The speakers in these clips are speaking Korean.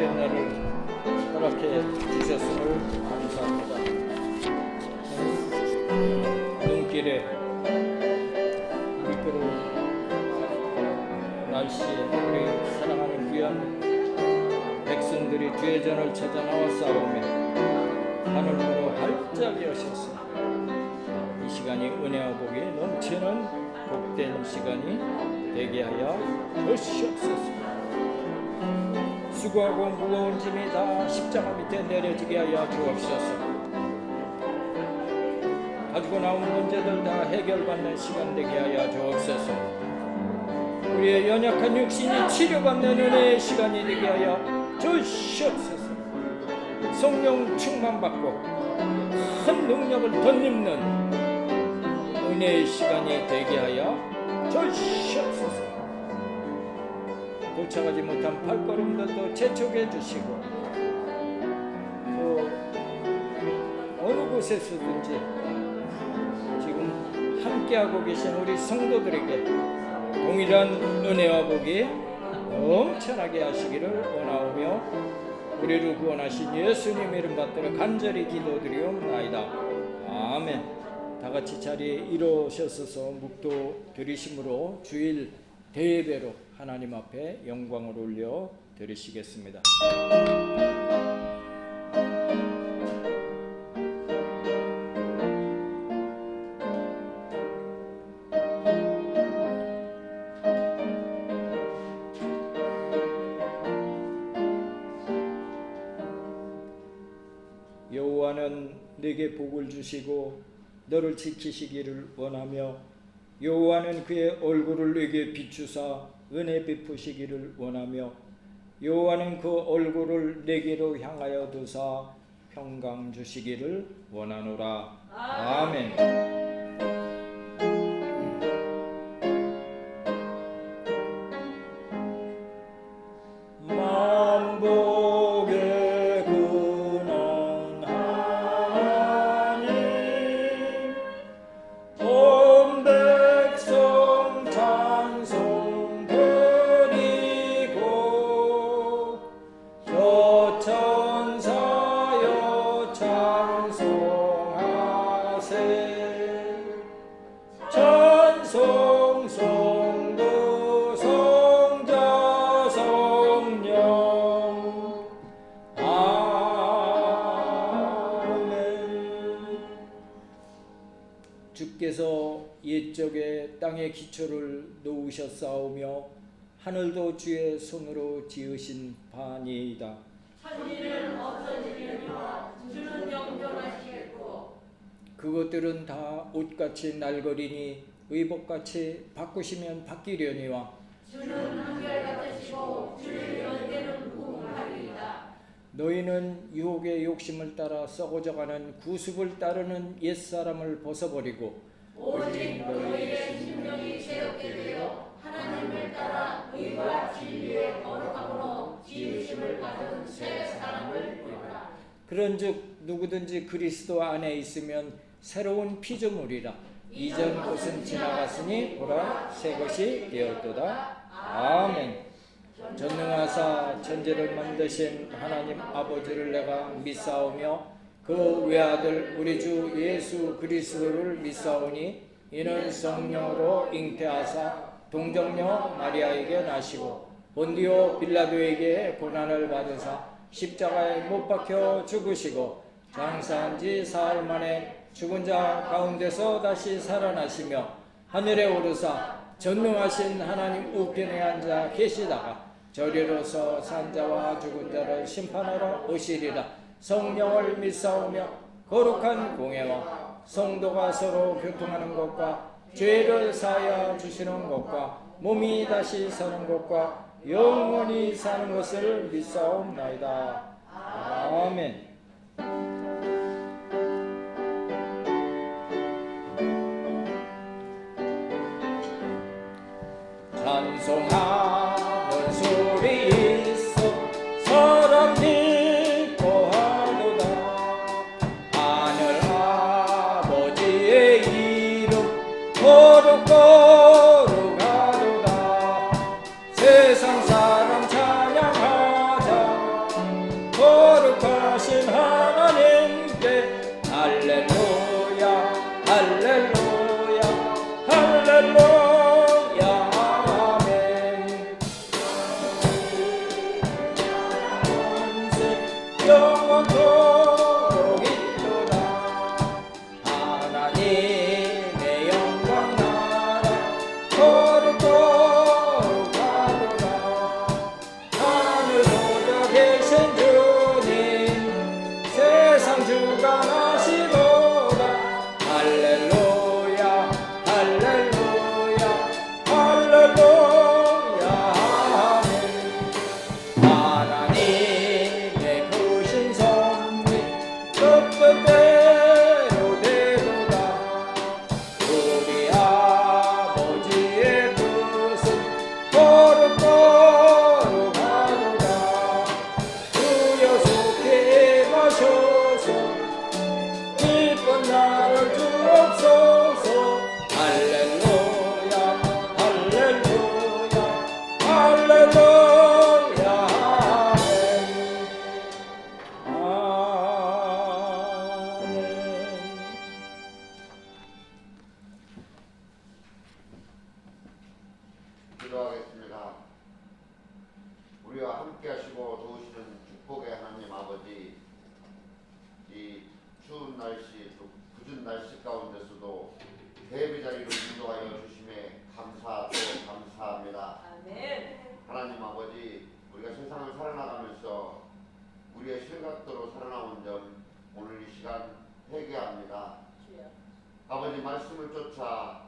복된 날을 허락해 주셨음을 감사합니다. 눈길에 미끄러운 날씨에 우리 사랑하는 귀한 백성들이 주의 전을 찾아 나와 싸우며 하늘으로 활짝 여셨어. 이 시간이 은혜와 복이 넘치는 복된 시간이 되게 하여 주시옵소서. 수고하고 무거운 짐이 다 십자가 밑에 내려지게 하여 주옵소서. 가지고 나온 문제들 다 해결받는 시간 되게 하여 주옵소서. 우리의 연약한 육신이 치료받는 은혜의 시간이 되게 하여 주시옵소서. 성령 충만받고 큰 능력을 덧입는 은혜의 시간이 되게 하여 주시옵소서. 도착하지 못한 발걸음들도 재촉해 주시고 또 어느 곳에서든지 지금 함께하고 계신 우리 성도들에게 동일한 은혜와 복이 넘쳐나게 하시기를 원하오며 우리를 구원하신 예수님 이름 받들어 간절히 기도드리옵나이다. 아멘. 다같이 자리에 일어서셔서 묵도 드리심으로 주일 대예배로 하나님 앞에 영광을 올려 드리시겠습니다. 여호와는 내게 복을 주시고 너를 지키시기를 원하며 여호와는 그의 얼굴을 내게 비추사 은혜 베푸시기를 원하며 여호와는 그 얼굴을 내게로 향하여 두사 평강 주시기를 원하노라. 아멘. 주께서 옛적에 땅의 기초를 놓으셨사오며 하늘도 주의 손으로 지으신 바니이다. 천지는 없어지려니와 주는 영존하시겠고 그것들은 다 옷같이 날거리니 의복같이 바꾸시면 바뀌려니와 주는 한결같으시고 주의 연대는 무궁하리이다. 너희는 유혹의 욕심을 따라 썩어져가는 구습을 따르는 옛사람을 벗어버리고 오직 너희의 심령이 새롭게 되어 하나님을 따라 의와 진리의 거룩함으로 지으심을 받은 새 사람을 보라. 그런즉 누구든지 그리스도 안에 있으면 새로운 피조물이라. 이전 것은 지나갔으니 보라 새 것이 되었도다. 아멘. 전능하사 천지를 만드신 하나님 아버지를 내가 믿사오며 그 외아들 우리 주 예수 그리스도를 믿사오니 이는 성령으로 잉태하사 동정녀 마리아에게 나시고 본디오 빌라도에게 고난을 받으사 십자가에 못 박혀 죽으시고 장사한 지 사흘 만에 죽은 자 가운데서 다시 살아나시며 하늘에 오르사 전능하신 하나님 우편에 앉아 계시다가 저리로서 산자와 죽은 자를 심판하러 오시리라. 성령을 믿사오며 거룩한 공예와 성도가 서로 교통하는 것과 죄를 사하여 주시는 것과 몸이 다시 사는 것과 영원히 사는 것을 믿사옵나이다. 아멘. 찬송하는 소리 있어 사람 기뻐하도다. 하늘 아버지의 이름 거룩거룩하도다. 세상 사람 찬양하자 함께 하시고 도우시는 축복의 하나님 아버지, 이 추운 날씨 또 굳은 날씨 가운데서도 예배 자리로 인도하여 주심에 감사 또 감사합니다. 아멘. 하나님 아버지, 우리가 세상을 살아나가면서 우리의 생각대로 살아나온 점 오늘 이 시간 회개합니다. 주여. 아버지 말씀을 쫓아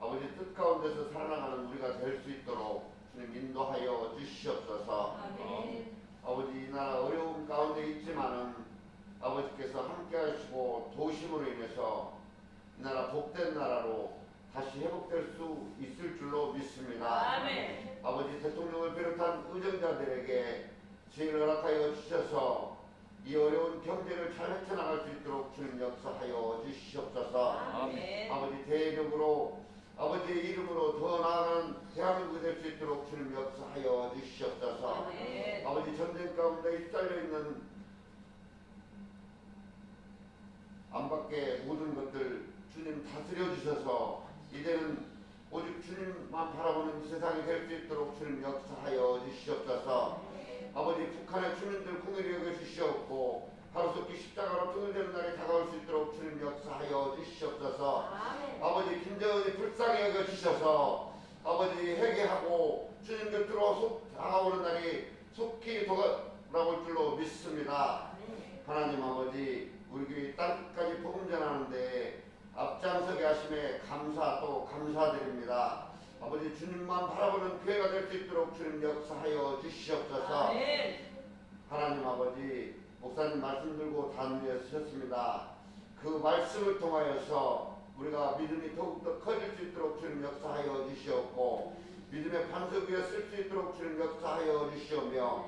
아버지 뜻 가운데서 살아나가는 우리가 될 수 있도록 주님 인도하여 주시옵소서. 아멘. 아버지 이 나라 어려움 가운데 있지만은 아버지께서 함께 하시고 도우심으로 인해서 이 나라 복된 나라로 다시 회복될 수 있을 줄로 믿습니다. 아멘. 아버지 대통령을 비롯한 의정자들에게 지혜를 허락하여 주셔서 이 어려운 경제를 잘 헤쳐나갈 수 있도록 주님 역사하여 주시옵소서. 아멘. 아버지 대외적으로 아버지의 이름으로 더 나아가는 대한민국이 될 수 있도록 주님 역사하여 주시옵소서. 아멘. 아버지 전쟁 가운데 휩싸여 있는 안팎의 모든 것들 주님 다스려 주셔서 이제는 오직 주님만 바라보는 세상이 될 수 있도록 주님 역사하여 주시옵소서. 아버지 북한의 주민들 궁일히 여겨 주시옵고 하루속히 십자가로 통일되는 날이 다가올 수 있도록 주님 역사하여 주시옵소서. 아멘. 아버지 김정은이 불쌍히 여겨 주셔서 아버지 회개하고 주님 곁으로 다가오는 날이 속히 돌아올 줄로 믿습니다. 하나님 아버지, 우리 교회 땅끝까지 복음 전하는데 앞장서게 하심에 감사 또 감사드립니다. 아버지 주님만 바라보는 교회가 될 수 있도록 주님 역사하여 주시옵소서. 아멘. 하나님 아버지, 목사님 말씀 들고 단위에 서셨습니다. 그 말씀을 통하여서 우리가 믿음이 더욱더 커질 수 있도록 주님 역사하여 주시옵고 믿음의 반석 위에 쓸 수 있도록 주님 역사하여 주시오며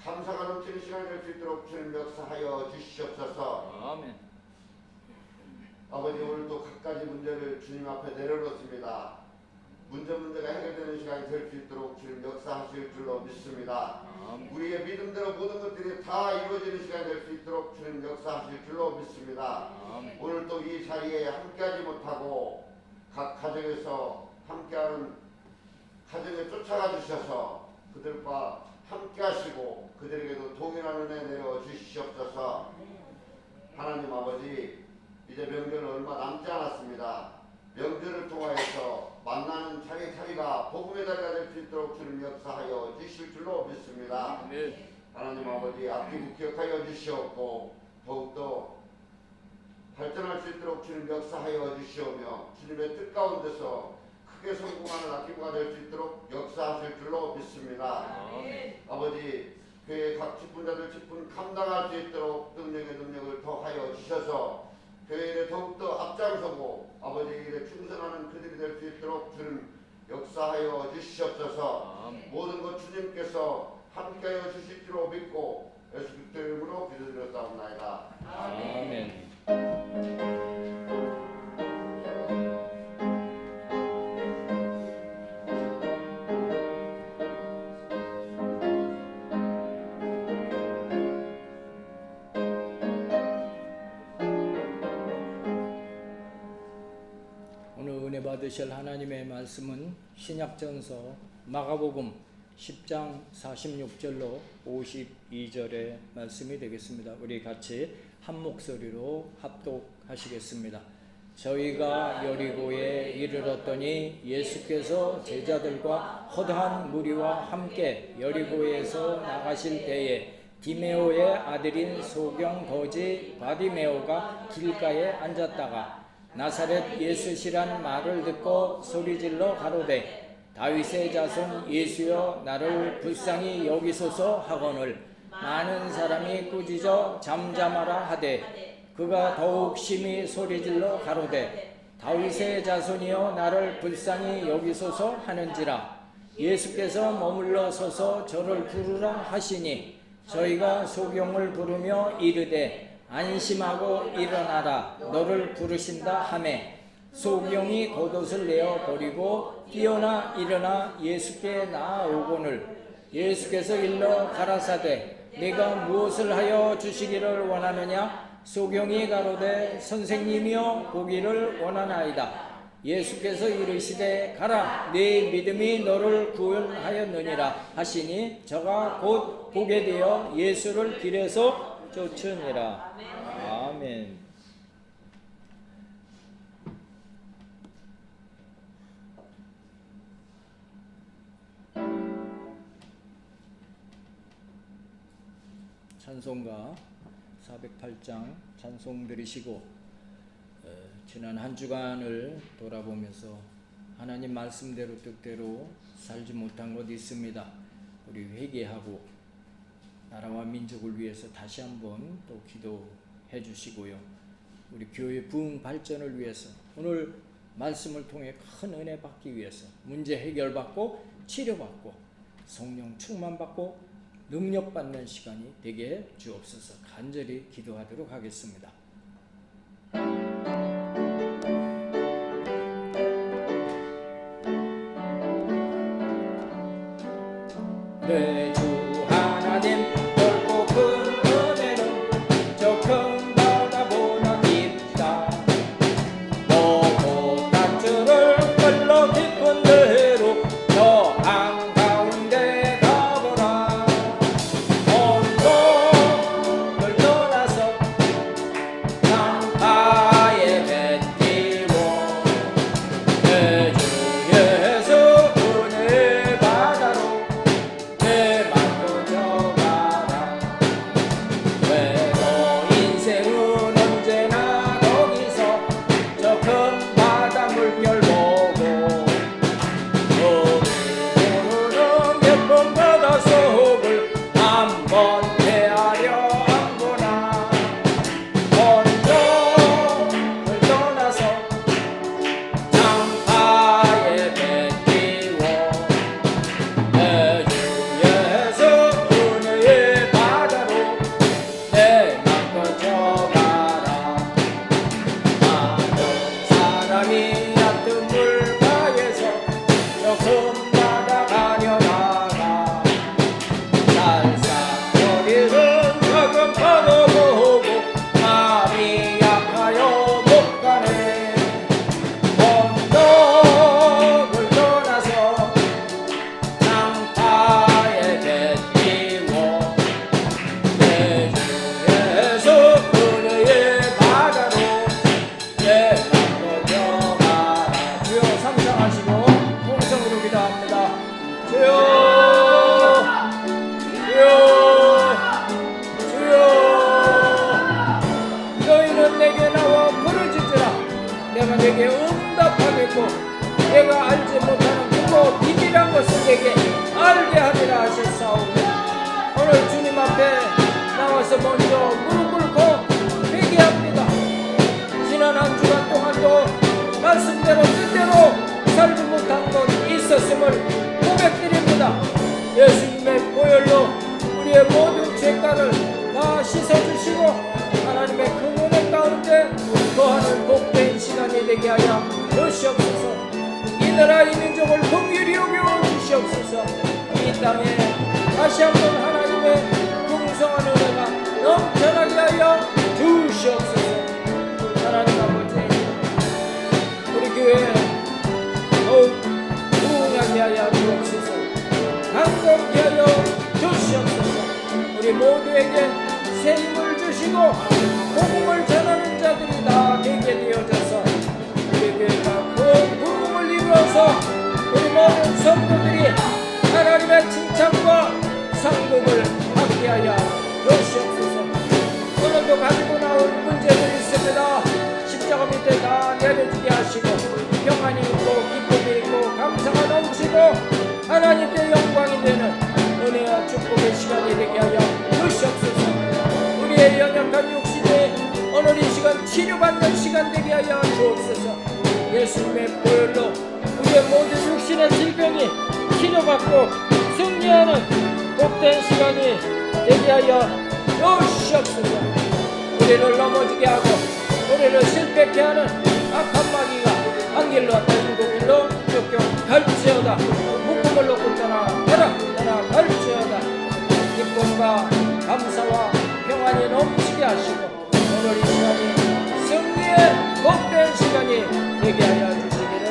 감사가 넘치는 시간이 될 수 있도록 주님 역사하여 주시옵소서. 아멘. 아버지 오늘도 갖가지 문제를 주님 앞에 내려놓습니다. 문제가 해결되는 시간이 될 수 있도록 주님 역사하실 줄로 믿습니다. 아멘. 우리의 믿음대로 모든 것들이 다 이루어지는 시간이 될 수 있도록 주님 역사하실 줄로 믿습니다. 아멘. 오늘 또 이 자리에 함께하지 못하고 각 가정에서 함께하는 가정에 쫓아가 주셔서 그들과 함께하시고 그들에게도 동일한 은혜 내려 주시옵소서. 하나님 아버지, 이제 명절 얼마 남지 않았습니다. 명절을 통하여서 만나는 자리가 복음의 자리가 될 수 있도록 주님 역사하여 주실 줄로 믿습니다. 아멘. 하나님 아버지, 아끼고 기억하여 주시옵고 더욱더 발전할 수 있도록 주님 역사하여 주시오며 주님의 뜻 가운데서 크게 성공하는 아끼고가 될 수 있도록 역사하실 줄로 믿습니다. 아멘. 아버지, 교회 각 직분자들 직분 감당할 수 있도록 능력을 더하여 주셔서 교회 일에 더욱더 앞장서고 아버지 일에 충성하는 그들이 될 수 있도록 주님 역사하여 주시옵소서. 아멘. 모든 것 주님께서 함께하여 주실 줄로 믿고 예수 그리스도의 이름으로 기도드렸사옵나이다. 아멘. 오늘 은혜 받으실 하나님의 말씀은 신약전서 마가복음 10장 46절로 52절의 말씀이 되겠습니다. 우리 같이 한 목소리로 합독하시겠습니다. 저희가 여리고에 이르렀더니 예수께서 제자들과 허다한 무리와 함께 여리고에서 나가실 때에 디메오의 아들인 소경 거지 바디메오가 길가에 앉았다가 나사렛 예수시란 말을 듣고 소리질러 가로되 다윗의 자손 예수여 나를 불쌍히 여기소서 하거늘 많은 사람이 꾸짖어 잠잠하라 하되 그가 더욱 심히 소리질러 가로되 다윗의 자손이여 나를 불쌍히 여기소서 하는지라 예수께서 머물러 서서 저를 부르라 하시니 저희가 소경을 부르며 이르되 안심하고 일어나라 너를 부르신다 하매 소경이 겉옷을 내어 버리고 뛰어나 일어나 예수께 나아오거늘 예수께서 일러 가라사대 내가 무엇을 하여 주시기를 원하느냐 소경이 가로되 선생님이여 보기를 원하나이다 예수께서 이르시되 가라 네 믿음이 너를 구원하였느니라 하시니 저가 곧 보게 되어 예수를 길에서 쫓으니라. 아멘. 찬송가 408장 찬송 들으시고 지난 한 주간을 돌아보면서 하나님 말씀대로 뜻대로 살지 못한 것 있습니다. 우리 회개하고 나라와 민족을 위해서 다시 한번 또 기도해 주시고요. 우리 교회 부흥 발전을 위해서 오늘 말씀을 통해 큰 은혜 받기 위해서 문제 해결받고 치료받고 성령 충만받고 능력받는 시간이 되게 주옵소서. 간절히 기도하도록 하겠습니다. 내 주 하나님 넓고 큰 은혜는 저 큰 바다보다 깊다. 너무 낮줄을 흘러 깊은 대로 저 한가운데 가보라. 온도를 떠나서 강가에 뱉기고 내 주 예수 은혜 바다로 내 맘도 져가라. 외로 인생은 언제나 거기서 저 큰 바다 물결 보고 우리는 몇 번 바다 속을 한번 헤아려 안보나. 언덕을 떠나서 장파에 뱉기워 내 주 예수 은혜의 바다로 내 맘 꺼져가라. 많은 사람이 얕은 물가에서 저 큰 바다 가려다가 살살거리는 작은 파도 보고 마음이 약하여 못 가네. 언덕을 떠나서 장파에 뱉기워 내 주 예수 은혜의 바다로 내 맘 꺼져가라. 주여 상상하시고 통성으로 기도합니다. 주여 너희는 내게 나와 부르짖으라. 내가 내게 응답하겠고 내가 알지 못하는 크고 비밀한 것을 내게 알게 하리라 하셨사오니 오늘 주님 앞에 나와서 먼저 무릎 꿇고 회개합니다. 지난 한 주간 동안도 말씀대로 뜻대로 살지 못한 것 있었음을 고백드립니다. 예수님의 보혈로 우리의 모든 죄가를 다 씻어주시고 하나님의 큰 은혜 가운데 거하는 복된 시간이 되게 하여 주시옵소서. 이 나라 이 민족을 긍휼히 여겨 주시옵소서. 이 땅에 다시 한번 하나님의 풍성한 은혜가 넘쳐나게 하여 주시옵소서. 하나님 아버지 우리 교회 더욱 부흥하게 하여 주옵소서. 강건케 하여 주시옵소서. 우리 모두에게 새 힘을 주시고 복음을 전하는 자들이 다 되게 되어져서 우리 교회가 큰 부흥을 이루어서 우리 모든 성도들이 하나님의 칭찬과 상급을 받게 하여 주시옵소서. 오늘도 가지고 나온 문제들이 있습니다. 십자가 밑에 다 내려주게 하시고 평안이 있고 기쁨이 있고 감사가 넘치고 하나님께 영광이 되는 은혜와 축복의 시간이 되게 하여 주시옵소서. 우리의 연약한 육신에 오늘 이 시간 치료받는 시간 되게 하여 주옵소서. 예수님의 보혈로 우리의 모든 육신의 질병이 치료받고 승리하는 복된 시간이 되게 하여 주시옵소서. 우리를 넘어지게 하고 우리를 실패케 하는 악한 마귀가 한 길로 왔다 일곱 길로 쫓겨 갈지어다. 묶음을 놓고 떠나가라. 갈지어다. 기쁨과 감사와 평안이 넘치게 하시고 오늘 이 시간이 승리의 복된 시간이 되게 하여 주시기를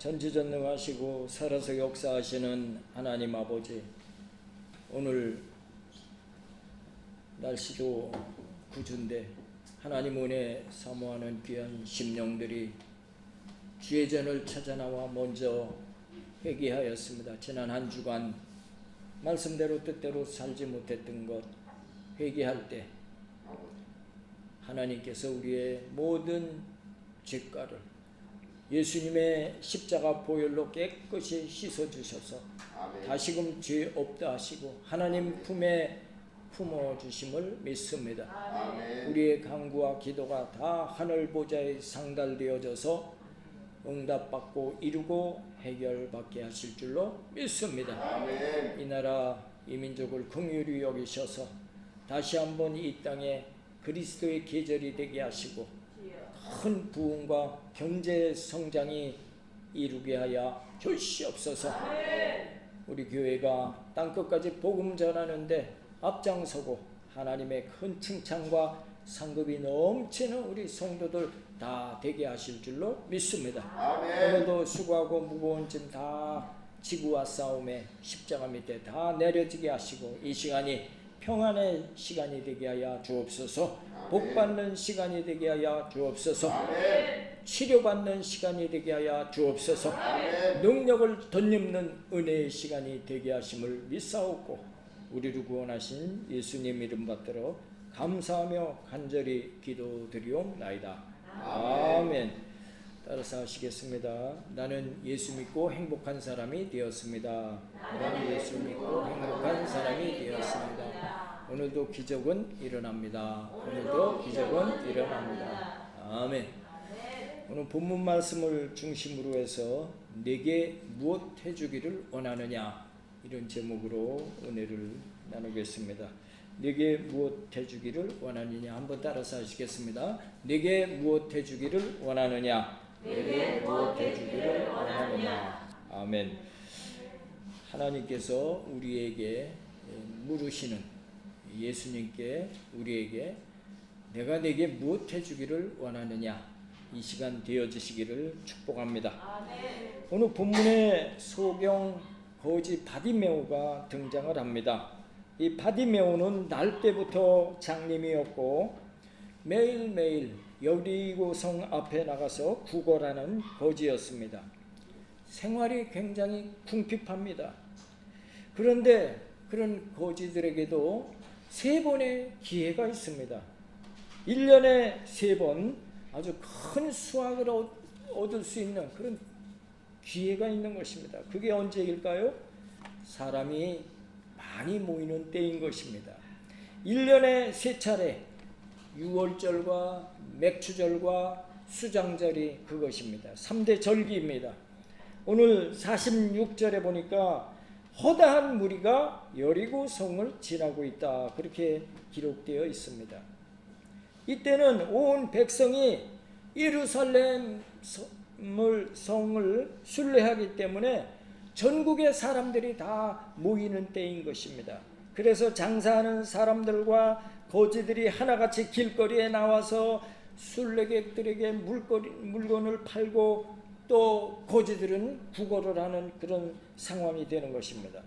전지전능하시고 살아서 역사하시는 하나님 아버지, 오늘 날씨도 구준데 하나님 은혜 사모하는 귀한 심령들이 주의 전을 찾아나와 먼저 회개하였습니다. 지난 한 주간 말씀대로 뜻대로 살지 못했던 것 회개할 때 하나님께서 우리의 모든 죄가를 예수님의 십자가 보혈로 깨끗이 씻어주셔서 다시금 죄 없다 하시고 하나님 품에 품어주심을 믿습니다. 우리의 간구와 기도가 다 하늘 보좌에 상달되어져서 응답받고 이루고 해결받게 하실 줄로 믿습니다. 이 나라 이 민족을 긍휼히 여기셔서 다시 한번 이 땅에 그리스도의 계절이 되게 하시고 큰 부흥과 경제 성장이 이루게 하여 주시옵소서. 우리 교회가 땅끝까지 복음 전하는데 앞장서고 하나님의 큰 칭찬과 상급이 넘치는 우리 성도들 다 되게 하실 줄로 믿습니다. 오늘도 수고하고 무거운 짐 다 지구와 싸움에 십자가 밑에 다 내려지게 하시고 이 시간이 평안의 시간이 되게 하여 주옵소서. 복받는 시간이 되게 하여 주옵소서. 치료받는 시간이 되게 하여 주옵소서. 능력을 덧입는 은혜의 시간이 되게 하심을 믿사옵고 우리를 구원하신 예수님 이름 받들어 감사하며 간절히 기도드리옵나이다. 아멘. 따라서 하시겠습니다. 나는 예수 믿고 행복한 사람이 되었습니다. 나는 예수 믿고 행복한 사람이 되었습니다. 오늘도 기적은 일어납니다. 오늘도 기적은 일어납니다. 아멘. 오늘 본문 말씀을 중심으로 해서 내게 무엇 해주기를 원하느냐 이런 제목으로 은혜를 나누겠습니다. 내게 무엇 해주기를 원하느냐 한번 따라서 하시겠습니다. 내게 무엇 해주기를 원하느냐. 내게 무엇 해주기를 원하느냐. 아멘. 하나님께서 우리에게 물으시는 예수님께 우리에게 내가 내게 무엇 해주기를 원하느냐 이 시간 되어지시기를 축복합니다. 아멘. 오늘 본문에 소경 거지 바디메오가 등장을 합니다. 이 바디메오는 날 때부터 장님이었고 매일매일 여리고 성 앞에 나가서 구걸하는 거지였습니다. 생활이 굉장히 궁핍합니다. 그런데 그런 거지들에게도 3번의 기회가 있습니다. 1년에 3번 아주 큰 수확을 얻을 수 있는 그런 기회가 있는 것입니다. 그게 언제일까요? 사람이 많이 모이는 때인 것입니다. 1년에 3차례 6월절과 맥추절과 수장절이 그것입니다. 3대 절기입니다. 오늘 46절에 보니까 허다한 무리가 여리고 성을 지나고 있다 그렇게 기록되어 있습니다. 이때는 온 백성이 예루살렘 성을 순례하기 때문에 전국의 사람들이 다 모이는 때인 것입니다. 그래서 장사하는 사람들과 거지들이 하나같이 길거리에 나와서 순례객들에게 물건을 팔고 또 거지들은 구걸을 하는 그런 상황이 되는 것입니다.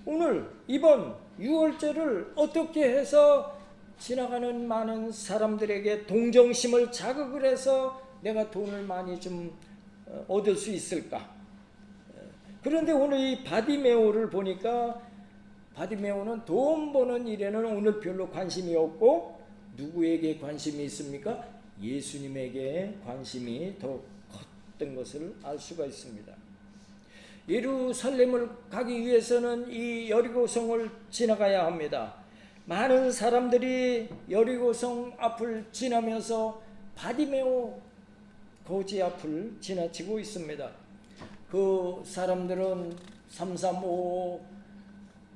오늘 이번 6월절을 어떻게 해서 지나가는 많은 사람들에게 동정심을 자극을 해서 내가 돈을 많이 좀 얻을 수 있을까? 그런데 오늘 이 바디메오를 보니까 바디메오는 돈 버는 일에는 오늘 별로 관심이 없고 누구에게 관심이 있습니까? 예수님에게 관심이 더 컸던 것을 알 수가 있습니다. 예루살렘을 가기 위해서는 이 여리고성을 지나가야 합니다. 많은 사람들이 여리고성 앞을 지나면서 바디메오 거지 앞을 지나치고 있습니다. 그 사람들은 335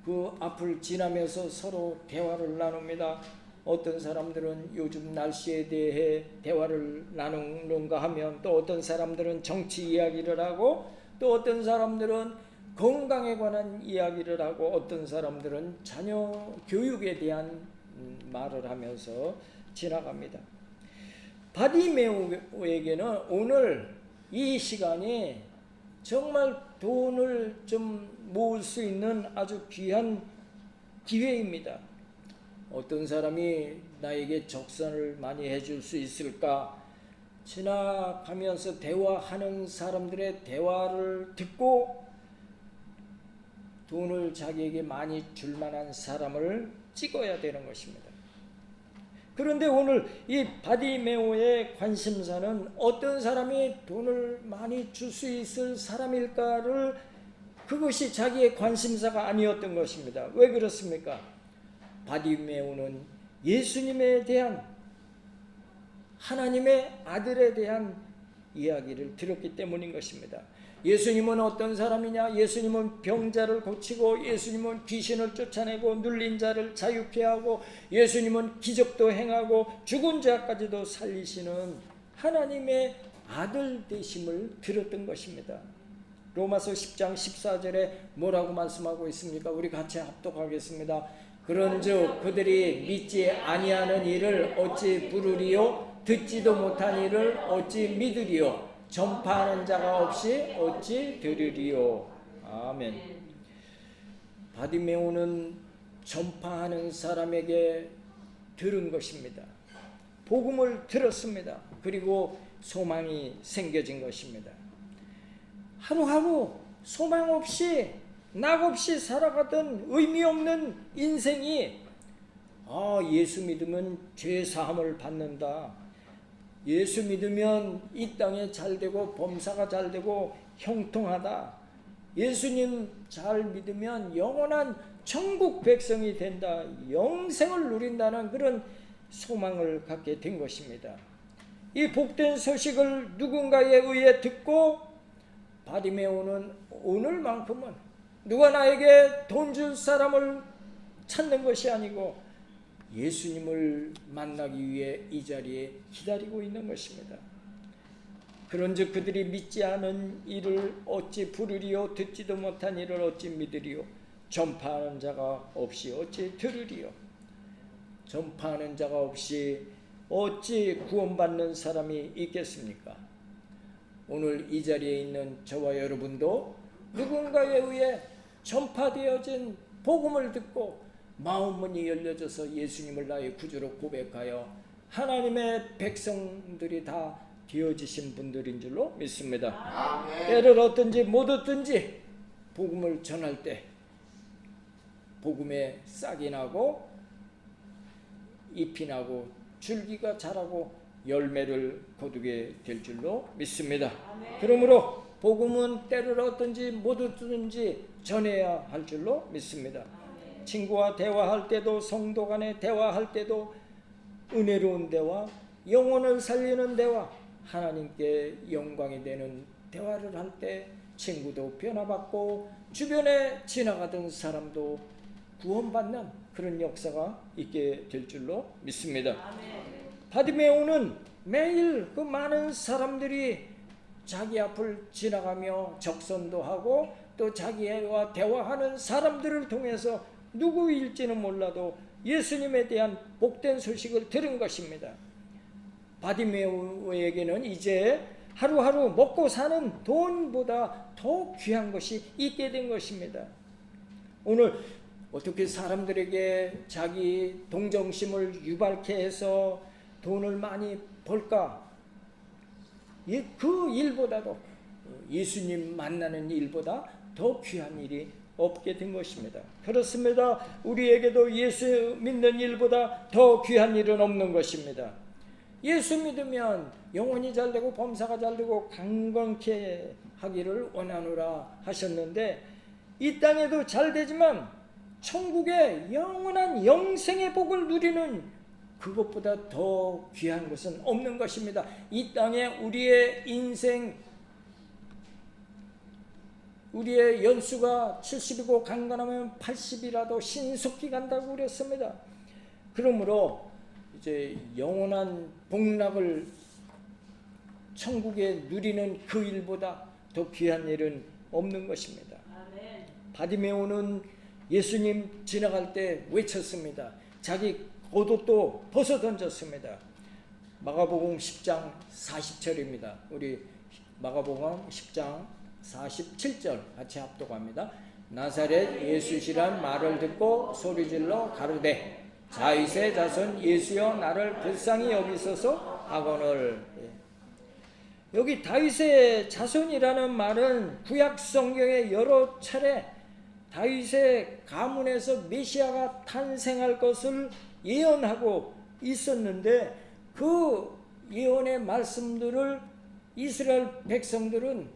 그 앞을 지나면서 서로 대화를 나눕니다. 어떤 사람들은 요즘 날씨에 대해 대화를 나누는가 하면 또 어떤 사람들은 정치 이야기를 하고 또 어떤 사람들은 건강에 관한 이야기를 하고 어떤 사람들은 자녀 교육에 대한 말을 하면서 지나갑니다. 바디메오에게는 오늘 이 시간이 정말 돈을 좀 모을 수 있는 아주 귀한 기회입니다. 어떤 사람이 나에게 적선을 많이 해줄 수 있을까? 지나가면서 대화하는 사람들의 대화를 듣고 돈을 자기에게 많이 줄 만한 사람을 찍어야 되는 것입니다. 그런데 오늘 이 바디메오의 관심사는 어떤 사람이 돈을 많이 줄 수 있을 사람일까를, 그것이 자기의 관심사가 아니었던 것입니다. 왜 그렇습니까? 바디메오는 예수님에 대한, 하나님의 아들에 대한 이야기를 들었기 때문인 것입니다. 예수님은 어떤 사람이냐? 예수님은 병자를 고치고, 예수님은 귀신을 쫓아내고, 눌린 자를 자유케 하고, 예수님은 기적도 행하고 죽은 자까지도 살리시는 하나님의 아들 되심을 들었던 것입니다. 로마서 10장 14절에 뭐라고 말씀하고 있습니까? 우리 같이 합독하겠습니다. 그런즉 그들이 믿지 아니하는 일을 어찌 부르리요? 듣지도 못한 일을 어찌 믿으리요? 전파하는 자가 없이 어찌 들으리요? 아멘. 바디메오는 전파하는 사람에게 들은 것입니다. 복음을 들었습니다. 그리고 소망이 생겨진 것입니다. 하루하루 소망 없이, 낙 없이 살아가던 의미 없는 인생이, 예수 믿으면 죄 사함을 받는다, 예수 믿으면 이 땅에 잘되고 범사가 잘되고 형통하다, 예수님 잘 믿으면 영원한 천국 백성이 된다, 영생을 누린다는 그런 소망을 갖게 된 것입니다. 이 복된 소식을 누군가에 의해 듣고 바디메오는 오늘만큼은 누가 나에게 돈 줄 사람을 찾는 것이 아니고 예수님을 만나기 위해 이 자리에 기다리고 있는 것입니다. 그런즉 그들이 믿지 않은 일을 어찌 부르리요? 듣지도 못한 일을 어찌 믿으리요? 전파하는 자가 없이 어찌 들으리요? 전파하는 자가 없이 어찌 구원받는 사람이 있겠습니까? 오늘 이 자리에 있는 저와 여러분도 누군가에 의해 전파되어진 복음을 듣고 마음문이 열려져서 예수님을 나의 구주로 고백하여 하나님의 백성들이 다 되어지신 분들인 줄로 믿습니다. 아멘. 때를 얻든지 못 얻든지 복음을 전할 때 복음에 싹이 나고 잎이 나고 줄기가 자라고 열매를 거두게 될 줄로 믿습니다. 아멘. 그러므로 복음은 때를 얻든지 못 얻든지 전해야 할 줄로 믿습니다. 아멘. 친구와 대화할 때도, 성도 간에 대화할 때도 은혜로운 대화, 영혼을 살리는 대화, 하나님께 영광이 되는 대화를 할 때 친구도 변화받고 주변에 지나가던 사람도 구원받는 그런 역사가 있게 될 줄로 믿습니다. 아멘. 바디메오는 매일 그 많은 사람들이 자기 앞을 지나가며 적선도 하고 또 자기와 대화하는 사람들을 통해서 누구일지는 몰라도 예수님에 대한 복된 소식을 들은 것입니다. 바디메오에게는 이제 하루하루 먹고 사는 돈보다 더 귀한 것이 있게 된 것입니다. 오늘 어떻게 사람들에게 자기 동정심을 유발케 해서 돈을 많이 벌까? 그 일보다도, 예수님 만나는 일보다 더 귀한 일이 없게 된 것입니다. 그렇습니다. 우리에게도 예수 믿는 일보다 더 귀한 일은 없는 것입니다. 예수 믿으면 영혼이 잘되고 범사가 잘되고 강건케 하기를 원하노라 하셨는데, 이 땅에도 잘되지만 천국의 영원한 영생의 복을 누리는 그것보다 더 귀한 것은 없는 것입니다. 이 땅에 우리의 인생, 우리의 연수가 70이고 강건하면 80이라도 신속히 간다고 그랬습니다. 그러므로 이제 영원한 복락을 천국에 누리는 그 일보다 더 귀한 일은 없는 것입니다. 아멘. 바디메오는 예수님 지나갈 때 외쳤습니다. 자기 겉옷도 벗어 던졌습니다. 마가복음 10장 40절입니다. 우리 마가복음 10장 47절 같이 합독합니다. 나사렛 예수시란 말을 듣고 소리질러 가로되 다윗의 자손 예수여 나를 불쌍히 여기소서 하거늘. 여기 다윗의 자손이라는 말은 구약 성경에 여러 차례 다윗의 가문에서 메시아가 탄생할 것을 예언하고 있었는데 그 예언의 말씀들을 이스라엘 백성들은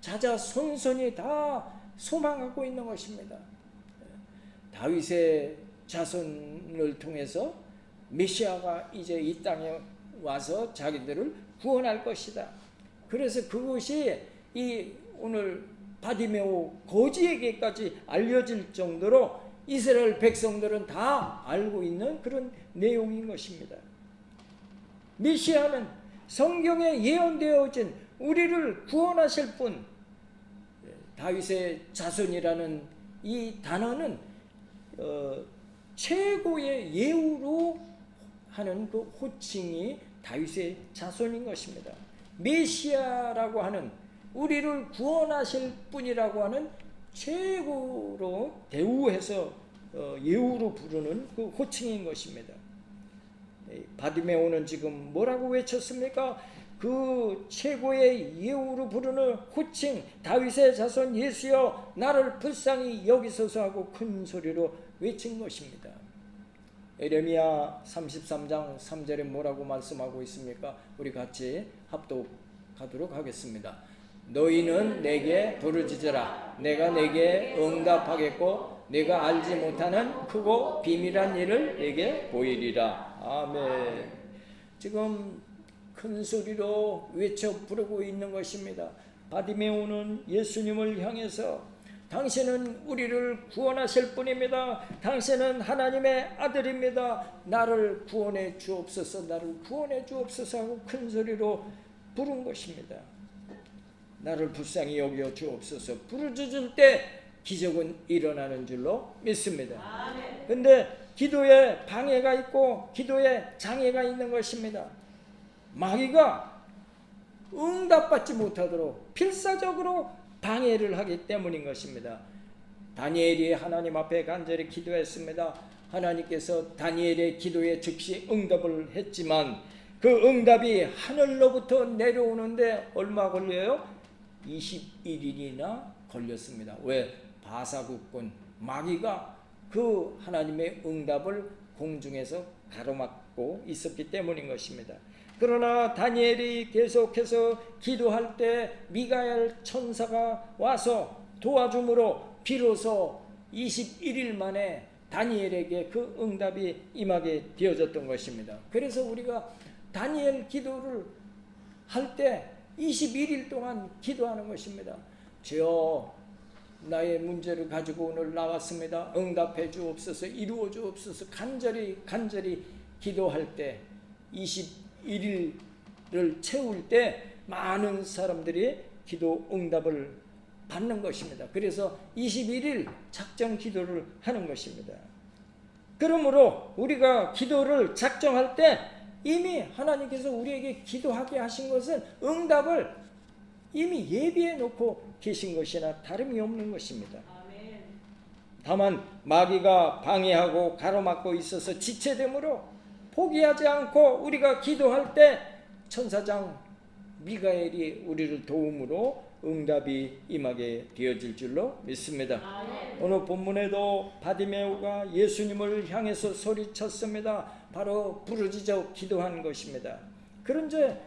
자자손손이 다 소망하고 있는 것입니다. 다윗의 자손을 통해서 메시아가 이제 이 땅에 와서 자기들을 구원할 것이다. 그래서 그것이 이 오늘 바디메오 거지에게까지 알려질 정도로 이스라엘 백성들은 다 알고 있는 그런 내용인 것입니다. 메시아는 성경에 예언되어진 우리를 구원하실 분, 다윗의 자손이라는 이 단어는 최고의 예우로 하는 그 호칭이 다윗의 자손인 것입니다. 메시아라고 하는 우리를 구원하실 분이라고 하는 최고로 대우해서 예우로 부르는 그 호칭인 것입니다. 바디메오는 지금 뭐라고 외쳤습니까? 그 최고의 예우로 부르는 호칭 다윗의 자손 예수여 나를 불쌍히 여기소서 하고 큰 소리로 외친 것입니다. 에레미야 33장 3절에 뭐라고 말씀하고 있습니까? 우리 같이 합독하도록 하겠습니다. 너희는 내게 부르짖으라. 내가 내게 응답하겠고 내가 알지 못하는 크고 비밀한 일을 내게 보이리라. 아멘. 지금 큰 소리로 외쳐 부르고 있는 것입니다. 바디메오는 예수님을 향해서 당신은 우리를 구원하실 분입니다. 당신은 하나님의 아들입니다. 나를 구원해 주옵소서, 나를 구원해 주옵소서 하고 큰 소리로 부른 것입니다. 나를 불쌍히 여겨 주옵소서. 부르짖을 때 기적은 일어나는 줄로 믿습니다. 그런데 기도에 방해가 있고 기도에 장애가 있는 것입니다. 마귀가 응답받지 못하도록 필사적으로 방해를 하기 때문인 것입니다. 다니엘이 하나님 앞에 간절히 기도했습니다. 하나님께서 다니엘의 기도에 즉시 응답을 했지만 그 응답이 하늘로부터 내려오는데 얼마 걸려요? 21일이나 걸렸습니다. 왜? 바사국군 마귀가 그 하나님의 응답을 공중에서 가로막고 있었기 때문인 것입니다. 그러나 다니엘이 계속해서 기도할 때 미가엘 천사가 와서 도와줌으로 비로소 21일 만에 다니엘에게 그 응답이 임하게 되어졌던 것입니다. 그래서 우리가 다니엘 기도를 할 때 21일 동안 기도하는 것입니다. 주여 나의 문제를 가지고 오늘 나왔습니다. 응답해 주옵소서, 이루어 주옵소서. 간절히 기도할 때 21일을 채울 때 많은 사람들이 기도 응답을 받는 것입니다. 그래서 21일 작정 기도를 하는 것입니다. 그러므로 우리가 기도를 작정할 때 이미 하나님께서 우리에게 기도하게 하신 것은 응답을 이미 예비해 놓고 계신 것이나 다름이 없는 것입니다. 다만 마귀가 방해하고 가로막고 있어서 지체되므로 포기하지 않고 우리가 기도할 때 천사장 미가엘이 우리를 도움으로 응답이 임하게 되어질 줄로 믿습니다. 오늘 본문에도 바디메오가 예수님을 향해서 소리쳤습니다. 바로 부르짖어 기도한 것입니다. 그런데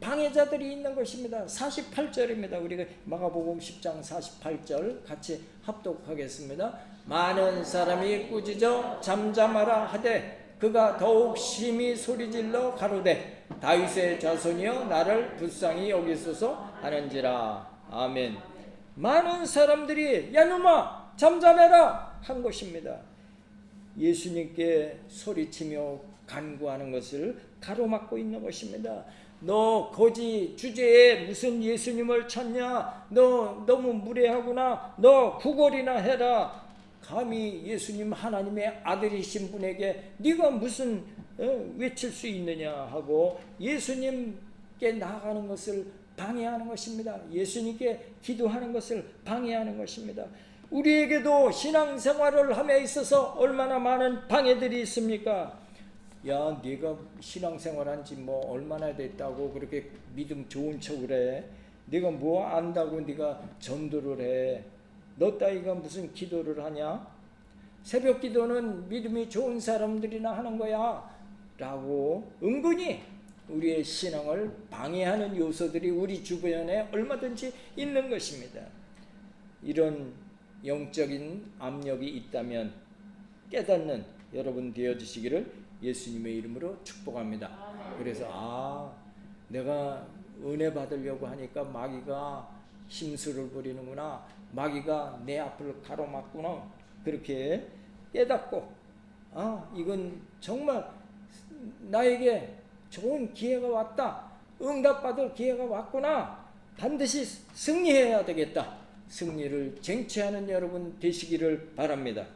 방해자들이 있는 것입니다. 48절입니다. 우리가 마가복음 10장 48절 같이 합독하겠습니다. 많은 사람이 꾸짖어 잠잠하라 하되 그가 더욱 심히 소리질러 가로되 다윗의 자손이여 나를 불쌍히 여기소서 하는지라. 아멘. 많은 사람들이 야 놈아 잠잠해라 한 것입니다. 예수님께 소리치며 간구하는 것을 가로막고 있는 것입니다. 너 거지 주제에 무슨 예수님을 찾냐? 너 너무 무례하구나. 너 구걸이나 해라. 감히 예수님 하나님의 아들이신 분에게 네가 무슨 외칠 수 있느냐 하고 예수님께 나아가는 것을 방해하는 것입니다. 예수님께 기도하는 것을 방해하는 것입니다. 우리에게도 신앙생활을 함에 있어서 얼마나 많은 방해들이 있습니까? 야, 네가 신앙생활한 지 뭐 얼마나 됐다고 그렇게 믿음 좋은 척을 해? 네가 뭐 안다고 네가 전도를 해? 너 따위가 무슨 기도를 하냐? 새벽 기도는 믿음이 좋은 사람들이나 하는 거야 라고 은근히 우리의 신앙을 방해하는 요소들이 우리 주변에 얼마든지 있는 것입니다. 이런 영적인 압력이 있다면 깨닫는 여러분 되어주시기를 예수님의 이름으로 축복합니다. 그래서 내가 은혜 받으려고 하니까 마귀가 심술을 부리는구나, 마귀가 내 앞을 가로막구나, 그렇게 깨닫고 이건 정말 나에게 좋은 기회가 왔다, 응답받을 기회가 왔구나, 반드시 승리해야 되겠다, 승리를 쟁취하는 여러분 되시기를 바랍니다.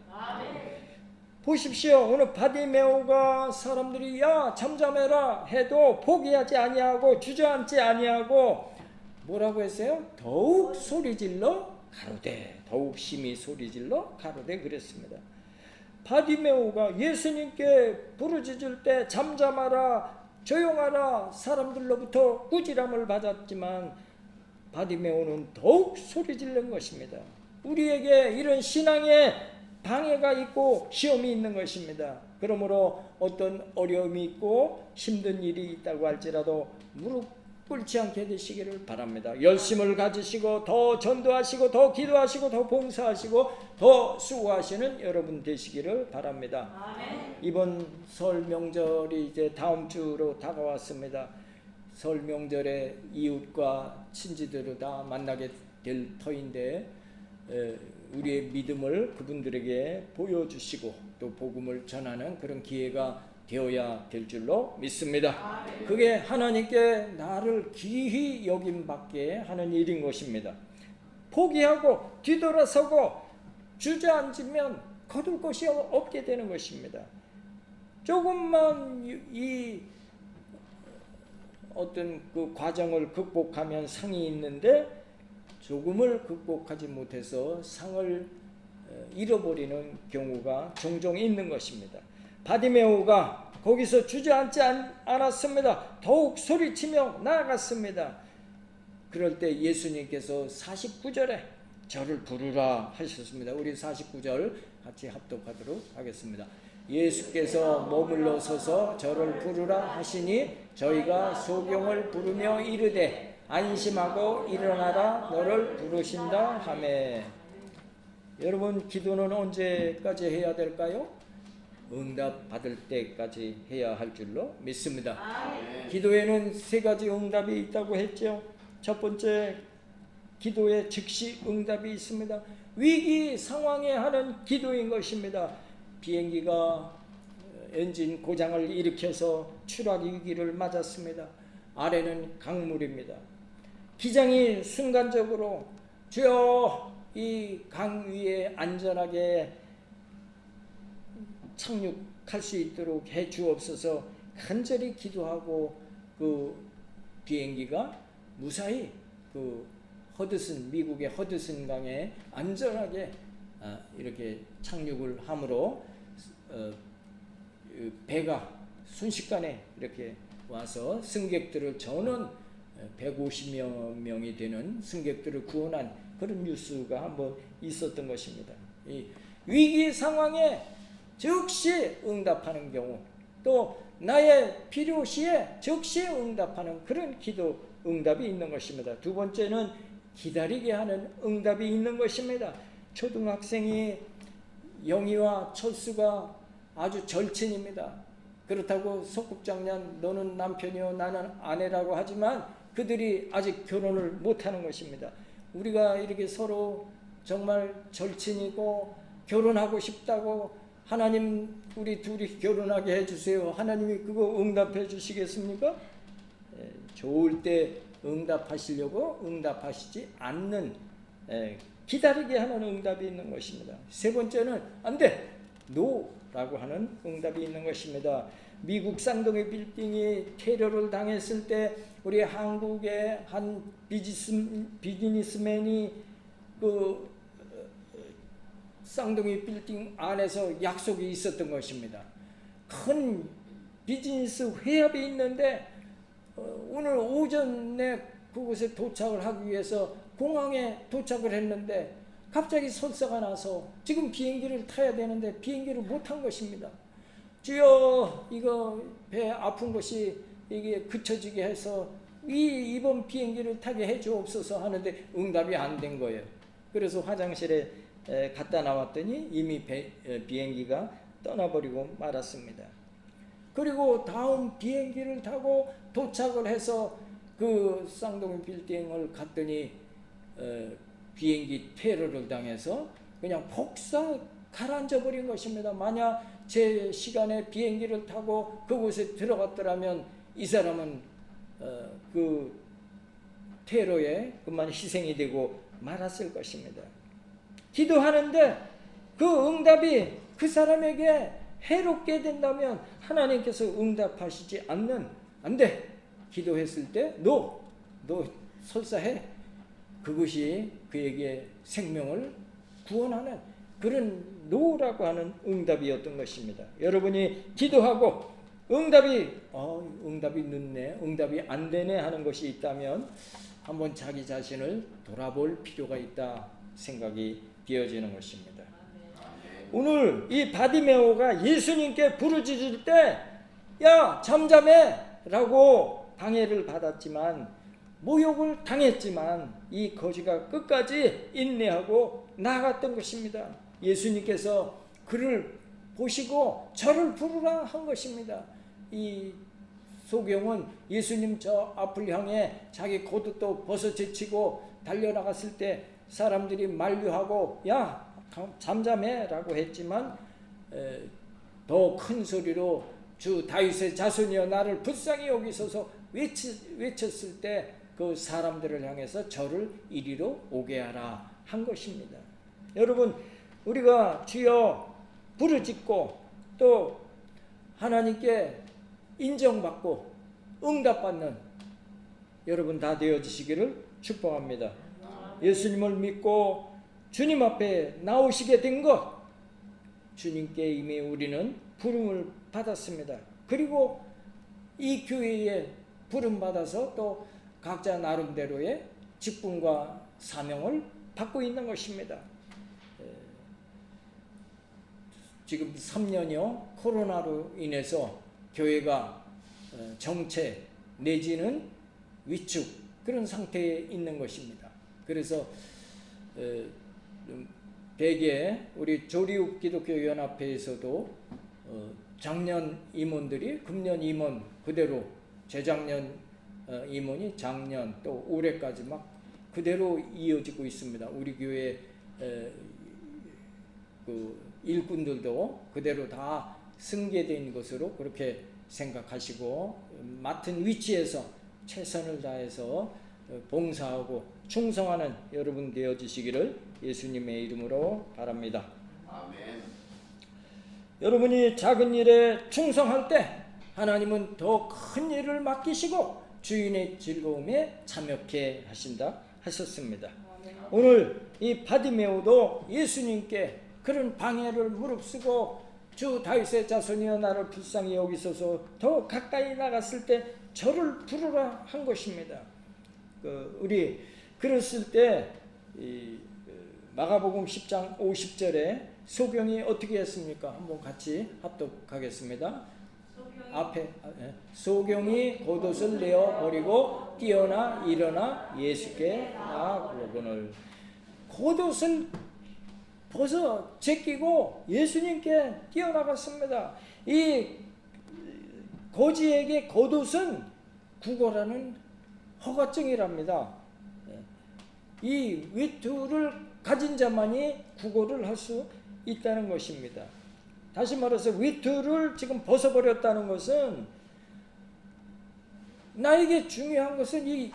보십시오. 오늘 바디메오가 사람들이 야 잠잠해라 해도 포기하지 아니하고 주저앉지 아니하고 뭐라고 했어요? 더욱 소리질러 가로되, 더욱 심히 소리질러 가로되 그랬습니다. 바디메오가 예수님께 부르짖을 때 잠잠하라, 조용하라 사람들로부터 꾸지람을 받았지만 바디메오는 더욱 소리질른 것입니다. 우리에게 이런 신앙의 방해가 있고 시험이 있는 것입니다. 그러므로 어떤 어려움이 있고 힘든 일이 있다고 할지라도 무릎 꿇지 않게 되시기를 바랍니다. 열심을 가지시고 더 전도하시고 더 기도하시고 더 봉사하시고 더 수고하시는 여러분 되시기를 바랍니다. 아멘. 이번 설 명절이 이제 다음 주로 다가왔습니다. 설 명절에 이웃과 친지들을 다 만나게 될 터인데 우리의 믿음을 그분들에게 보여주시고 또 복음을 전하는 그런 기회가 되어야 될 줄로 믿습니다. 그게 하나님께 나를 귀히 여김받게 하는 일인 것입니다. 포기하고 뒤돌아서고 주저앉으면 거둘 것이 없게 되는 것입니다. 조금만 이 어떤 그 과정을 극복하면 상이 있는데 조금을 극복하지 못해서 상을 잃어버리는 경우가 종종 있는 것입니다. 바디메오가 거기서 주저앉지 않았습니다. 더욱 소리치며 나아갔습니다. 그럴 때 예수님께서 49절에 저를 부르라 하셨습니다. 우리 49절 같이 합독하도록 하겠습니다. 예수께서 머물러 서서 저를 부르라 하시니 저희가 소경을 부르며 이르되 안심하고 일어나라 너를 부르신다 하매. 여러분 기도는 언제까지 해야 될까요? 응답 받을 때까지 해야 할 줄로 믿습니다. 기도에는 세 가지 응답이 있다고 했죠. 첫 번째, 기도에 즉시 응답이 있습니다. 위기 상황에 하는 기도인 것입니다. 비행기가 엔진 고장을 일으켜서 추락 위기를 맞았습니다. 아래는 강물입니다. 기장이 순간적으로 주여 이 강 위에 안전하게 착륙할 수 있도록 해 주옵소서 간절히 기도하고 그 비행기가 무사히 그 미국의 허드슨 강에 안전하게 이렇게 착륙을 함으로 배가 순식간에 이렇게 와서 승객들을 전원 150여 명이 되는 승객들을 구원한 그런 뉴스가 한번 있었던 것입니다. 이 위기 상황에 즉시 응답하는 경우, 또 나의 필요 시에 즉시 응답하는 그런 기도 응답이 있는 것입니다. 두 번째는 기다리게 하는 응답이 있는 것입니다. 초등학생이 영희와 철수가 아주 절친입니다. 그렇다고 소꿉장년 너는 남편이요 나는 아내라고 하지만 그들이 아직 결혼을 못하는 것입니다. 우리가 이렇게 서로 정말 절친이고 결혼하고 싶다고 하나님 우리 둘이 결혼하게 해주세요. 하나님이 그거 응답해 주시겠습니까? 좋을 때 응답하시려고 응답하시지 않는 기다리게 하는 응답이 있는 것입니다. 세 번째는 안 돼. 노라고 하는 응답이 있는 것입니다. 미국 쌍둥이 빌딩이 테러를 당했을 때 우리 한국의 한 비즈니스맨이 그 쌍둥이 빌딩 안에서 약속이 있었던 것입니다. 큰 비즈니스 회합이 있는데 오늘 오전에 그곳에 도착을 하기 위해서 공항에 도착을 했는데 갑자기 설사가 나서 지금 비행기를 타야 되는데 비행기를 못 탄 것입니다. 주여, 이거 배 아픈 것이 이게 그쳐지게 해서 이번 비행기를 타게 해 주옵소서 하는데 응답이 안 된 거예요. 그래서 화장실에 갔다 나왔더니 이미 비행기가 떠나버리고 말았습니다. 그리고 다음 비행기를 타고 도착을 해서 그 쌍둥이 빌딩을 갔더니 비행기 테러를 당해서 그냥 폭삭 가라앉아 버린 것입니다. 만약 제 시간에 비행기를 타고 그곳에 들어갔더라면 이 사람은 그 테러에 그만 희생이 되고 말았을 것입니다. 기도하는데 그 응답이 그 사람에게 해롭게 된다면 하나님께서 응답하시지 않는, 안 돼. 기도했을 때 너 설사해. 그것이 그에게 생명을 구원하는 그런 노라고 하는 응답이었던 것입니다. 여러분이 기도하고 응답이 늦네, 응답이 안 되네 하는 것이 있다면 한번 자기 자신을 돌아볼 필요가 있다 생각이 되어지는 것입니다. 오늘 이 바디메오가 예수님께 부르짖을 때 야 잠잠해 라고 방해를 받았지만 모욕을 당했지만 이 거지가 끝까지 인내하고 나아갔던 것입니다. 예수님께서 그를 보시고 저를 부르라 한 것입니다. 이 소경은 예수님 저 앞을 향해 자기 겉옷도 벗어제치고 달려나갔을 때 사람들이 만류하고 야 잠잠해 라고 했지만 더 큰 소리로 주 다윗의 자손이여 나를 불쌍히 여기소서 외쳤을 때 그 사람들을 향해서 저를 이리로 오게 하라 한 것입니다. 여러분, 우리가 주여 부르짖고 또 하나님께 인정받고 응답받는 여러분 다 되어지시기를 축복합니다. 예수님을 믿고 주님 앞에 나오시게 된 것, 주님께 이미 우리는 부름을 받았습니다. 그리고 이 교회에 부름받아서 또 각자 나름대로의 직분과 사명을 받고 있는 것입니다. 지금 3년여 코로나로 인해서 교회가 정체 내지는 위축 그런 상태에 있는 것입니다. 그래서 대개 우리 조리읍 기독교연합회에서도 작년 임원들이 금년 임원 그대로 재작년 임원이 작년 또 올해까지 막 그대로 이어지고 있습니다. 우리 교회 그 일꾼들도 그대로 다 승계된 것으로 그렇게 생각하시고 맡은 위치에서 최선을 다해서 봉사하고 충성하는 여러분 되어주시기를 예수님의 이름으로 바랍니다. 아멘. 여러분이 작은 일에 충성할 때 하나님은 더 큰 일을 맡기시고 주인의 즐거움에 참여케 하신다 하셨습니다. 오늘 이 바디메오도 예수님께 그런 방해를 무릅쓰고 주 다윗의 자손이여 나를 불쌍히 여기소서 더 가까이 나갔을 때 저를 부르라 한 것입니다. 우리 그랬을 때 마가복음 10장 50절에 소경이 어떻게 했습니까? 한번 같이 합독하겠습니다. 앞에 소경이 겉옷을 내어 버리고 뛰어나 일어나 예수께 나아가거늘 겉옷을 벗어 제끼고 예수님께 뛰어나갔습니다. 이 거지에게 겉옷은 구걸하는 허가증이랍니다. 이 외투를 가진 자만이 구걸을 할 수 있다는 것입니다. 다시 말해서 외투를 지금 벗어버렸다는 것은 나에게 중요한 것은 이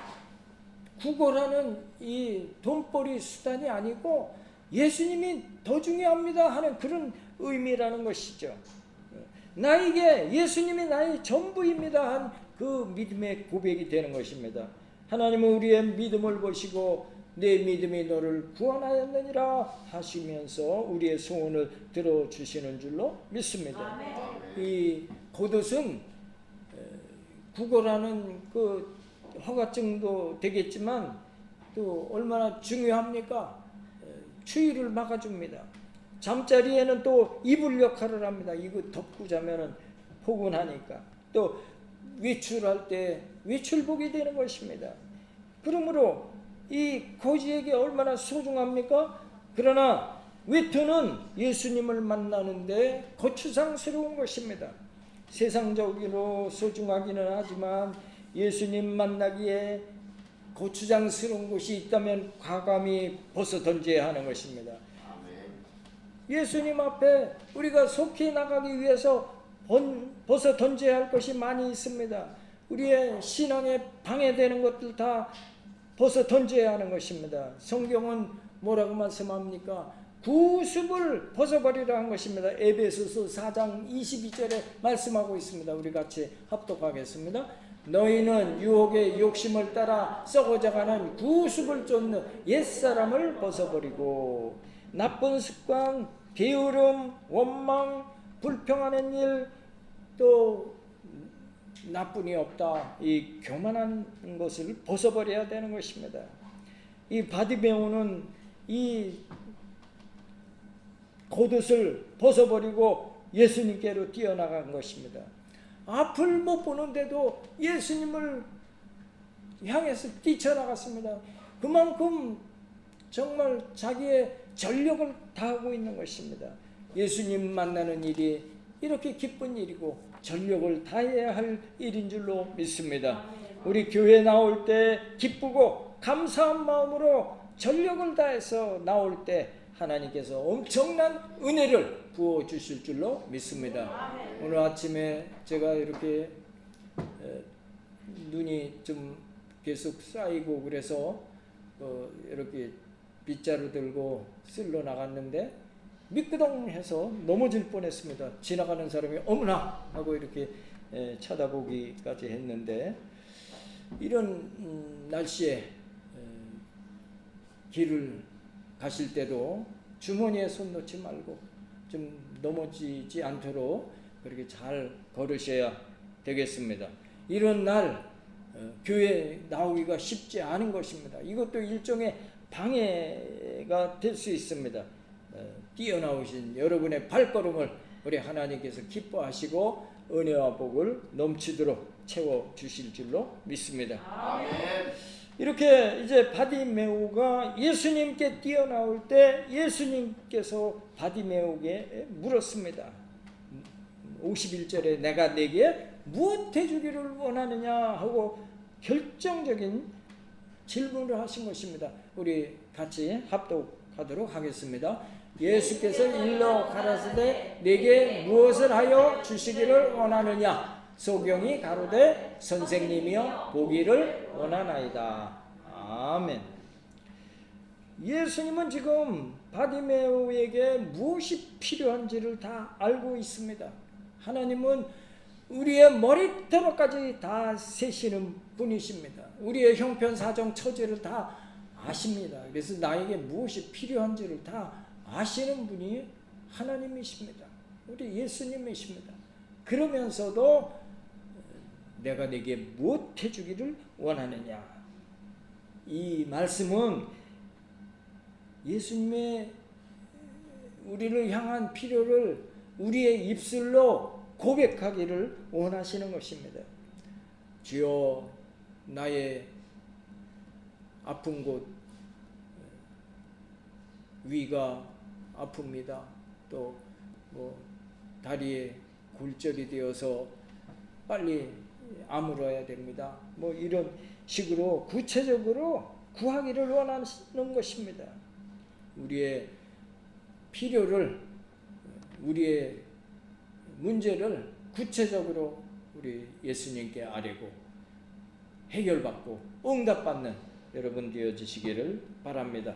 구걸하는 이 돈벌이 수단이 아니고 예수님이 더 중요합니다 하는 그런 의미라는 것이죠. 나에게 예수님이 나의 전부입니다 한 그 믿음의 고백이 되는 것입니다. 하나님은 우리의 믿음을 보시고 내 믿음이 너를 구원하였느니라 하시면서 우리의 소원을 들어주시는 줄로 믿습니다. 이 겉옷은 구걸하는 그 허가증도 되겠지만 또 얼마나 중요합니까? 추위를 막아줍니다. 잠자리에는 또 이불 역할을 합니다. 이거 덮고 자면은 포근하니까. 또 외출할 때 외출복이 되는 것입니다. 그러므로 이 거지에게 얼마나 소중합니까? 그러나 외투는 예수님을 만나는데 거추장스러운 것입니다. 세상적으로 소중하기는 하지만 예수님 만나기에 거추장스러운 것이 있다면 과감히 벗어 던져야 하는 것입니다. 예수님 앞에 우리가 속히 나가기 위해서 벗어 던져야 할 것이 많이 있습니다. 우리의 신앙에 방해되는 것들 다 벗어 던져야 하는 것입니다. 성경은 뭐라고 말씀합니까? 구습을 벗어버리라 한 것입니다. 에베소서 4장 22절에 말씀하고 있습니다. 우리 같이 합독하겠습니다. 너희는 유혹의 욕심을 따라 썩어져가는 구습을 쫓는 옛사람을 벗어버리고 나쁜 습관, 게으름, 원망, 불평하는 일, 또 나뿐이 없다, 이 교만한 것을 벗어버려야 되는 것입니다. 이 바디메오는 이 겉옷을 벗어버리고 예수님께로 뛰어나간 것입니다. 앞을 못 보는데도 예수님을 향해서 뛰쳐나갔습니다. 그만큼 정말 자기의 전력을 다하고 있는 것입니다. 예수님 만나는 일이 이렇게 기쁜 일이고 전력을 다해야 할 일인 줄로 믿습니다. 우리 교회 나올 때 기쁘고 감사한 마음으로 전력을 다해서 나올 때 하나님께서 엄청난 은혜를 부어주실 줄로 믿습니다. 오늘 아침에 제가 이렇게 눈이 좀 계속 쌓이고 그래서 이렇게 빗자루 들고 쓸러 나갔는데 미끄덩해서 넘어질 뻔했습니다. 지나가는 사람이 어머나 하고 이렇게 쳐다보기까지 했는데, 이런 날씨에 길을 가실 때도 주머니에 손 놓지 말고 좀 넘어지지 않도록 그렇게 잘 걸으셔야 되겠습니다. 이런 날 교회 나오기가 쉽지 않은 것입니다. 이것도 일종의 방해가 될 수 있습니다. 뛰어나오신 여러분의 발걸음을 우리 하나님께서 기뻐하시고 은혜와 복을 넘치도록 채워주실 줄로 믿습니다. 아멘. 이렇게 이제 바디메오가 예수님께 뛰어나올 때 예수님께서 바디메오에게 물었습니다. 51절에 내가 네게 무엇 해주기를 원하느냐 하고 결정적인 질문을 하신 것입니다. 우리 같이 합독하도록 하겠습니다. 예수께서 일러 가라사대 네게 무엇을 하여 주시기를 원하느냐? 소경이 가로되 선생님이여 보기를 원하나이다. 아멘. 예수님은 지금 바디메오에게 무엇이 필요한지를 다 알고 있습니다. 하나님은 우리의 머리털까지 다 세시는 분이십니다. 우리의 형편 사정 처지를 다 아십니다. 그래서 나에게 무엇이 필요한지를 다 아시는 분이 하나님이십니다. 우리 예수님이십니다. 그러면서도 내가 네게 무엇 해주기를 원하느냐, 이 말씀은 예수님의 우리를 향한 필요를 우리의 입술로 고백하기를 원하시는 것입니다. 주여 나의 아픈 곳, 위가 아픕니다. 또 다리에 골절이 되어서 빨리 아물어야 됩니다. 이런 식으로 구체적으로 구하기를 원하는 것입니다. 우리의 필요를, 우리의 문제를 구체적으로 우리 예수님께 아뢰고 해결받고 응답받는 여러분 되어주시기를 바랍니다.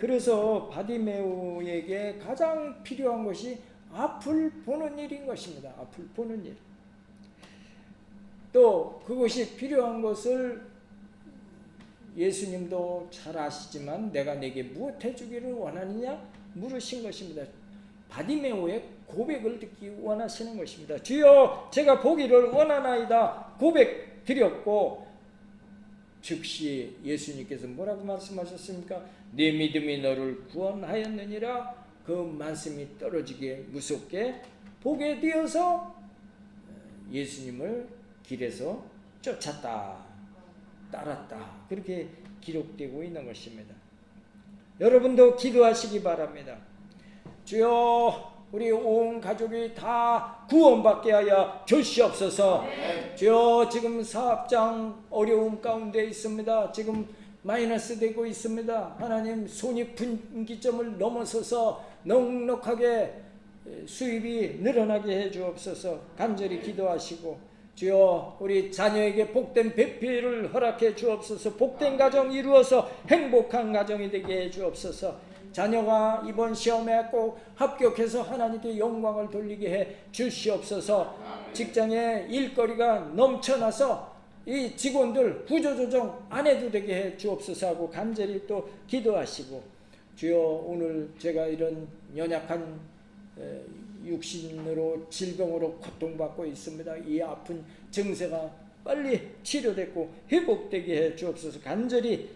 그래서 바디메오에게 가장 필요한 것이 앞을 보는 일인 것입니다. 앞을 보는 일. 또 그것이 필요한 것을 예수님도 잘 아시지만 내가 내게 무엇 해주기를 원하느냐 물으신 것입니다. 바디메오의 고백을 듣기 원하시는 것입니다. 주여 제가 보기를 원하나이다 고백 드렸고 즉시 예수님께서 뭐라고 말씀하셨습니까? 네 믿음이 너를 구원하였느니라. 그 말씀이 떨어지게 무섭게 보게 되어서 예수님을 길에서 쫓았다, 따랐다, 그렇게 기록되고 있는 것입니다. 여러분도 기도하시기 바랍니다. 주여 우리 온 가족이 다 구원받게 하여 주시옵소서. 주여 지금 사업장 어려움 가운데 있습니다. 지금 마이너스 되고 있습니다. 하나님 손익분기점을 넘어서서 넉넉하게 수입이 늘어나게 해 주옵소서. 간절히 기도하시고 주여 우리 자녀에게 복된 배필을 허락해 주옵소서. 복된 가정 이루어서 행복한 가정이 되게 해 주옵소서. 자녀가 이번 시험에 꼭 합격해서 하나님께 영광을 돌리게 해 주시옵소서. 직장에 일거리가 넘쳐나서 이 직원들 구조조정 안 해도 되게 해 주옵소서 하고 간절히 또 기도하시고 주여 오늘 제가 이런 연약한 육신으로 질병으로 고통받고 있습니다. 이 아픈 증세가 빨리 치료되고 회복되게 해 주옵소서. 간절히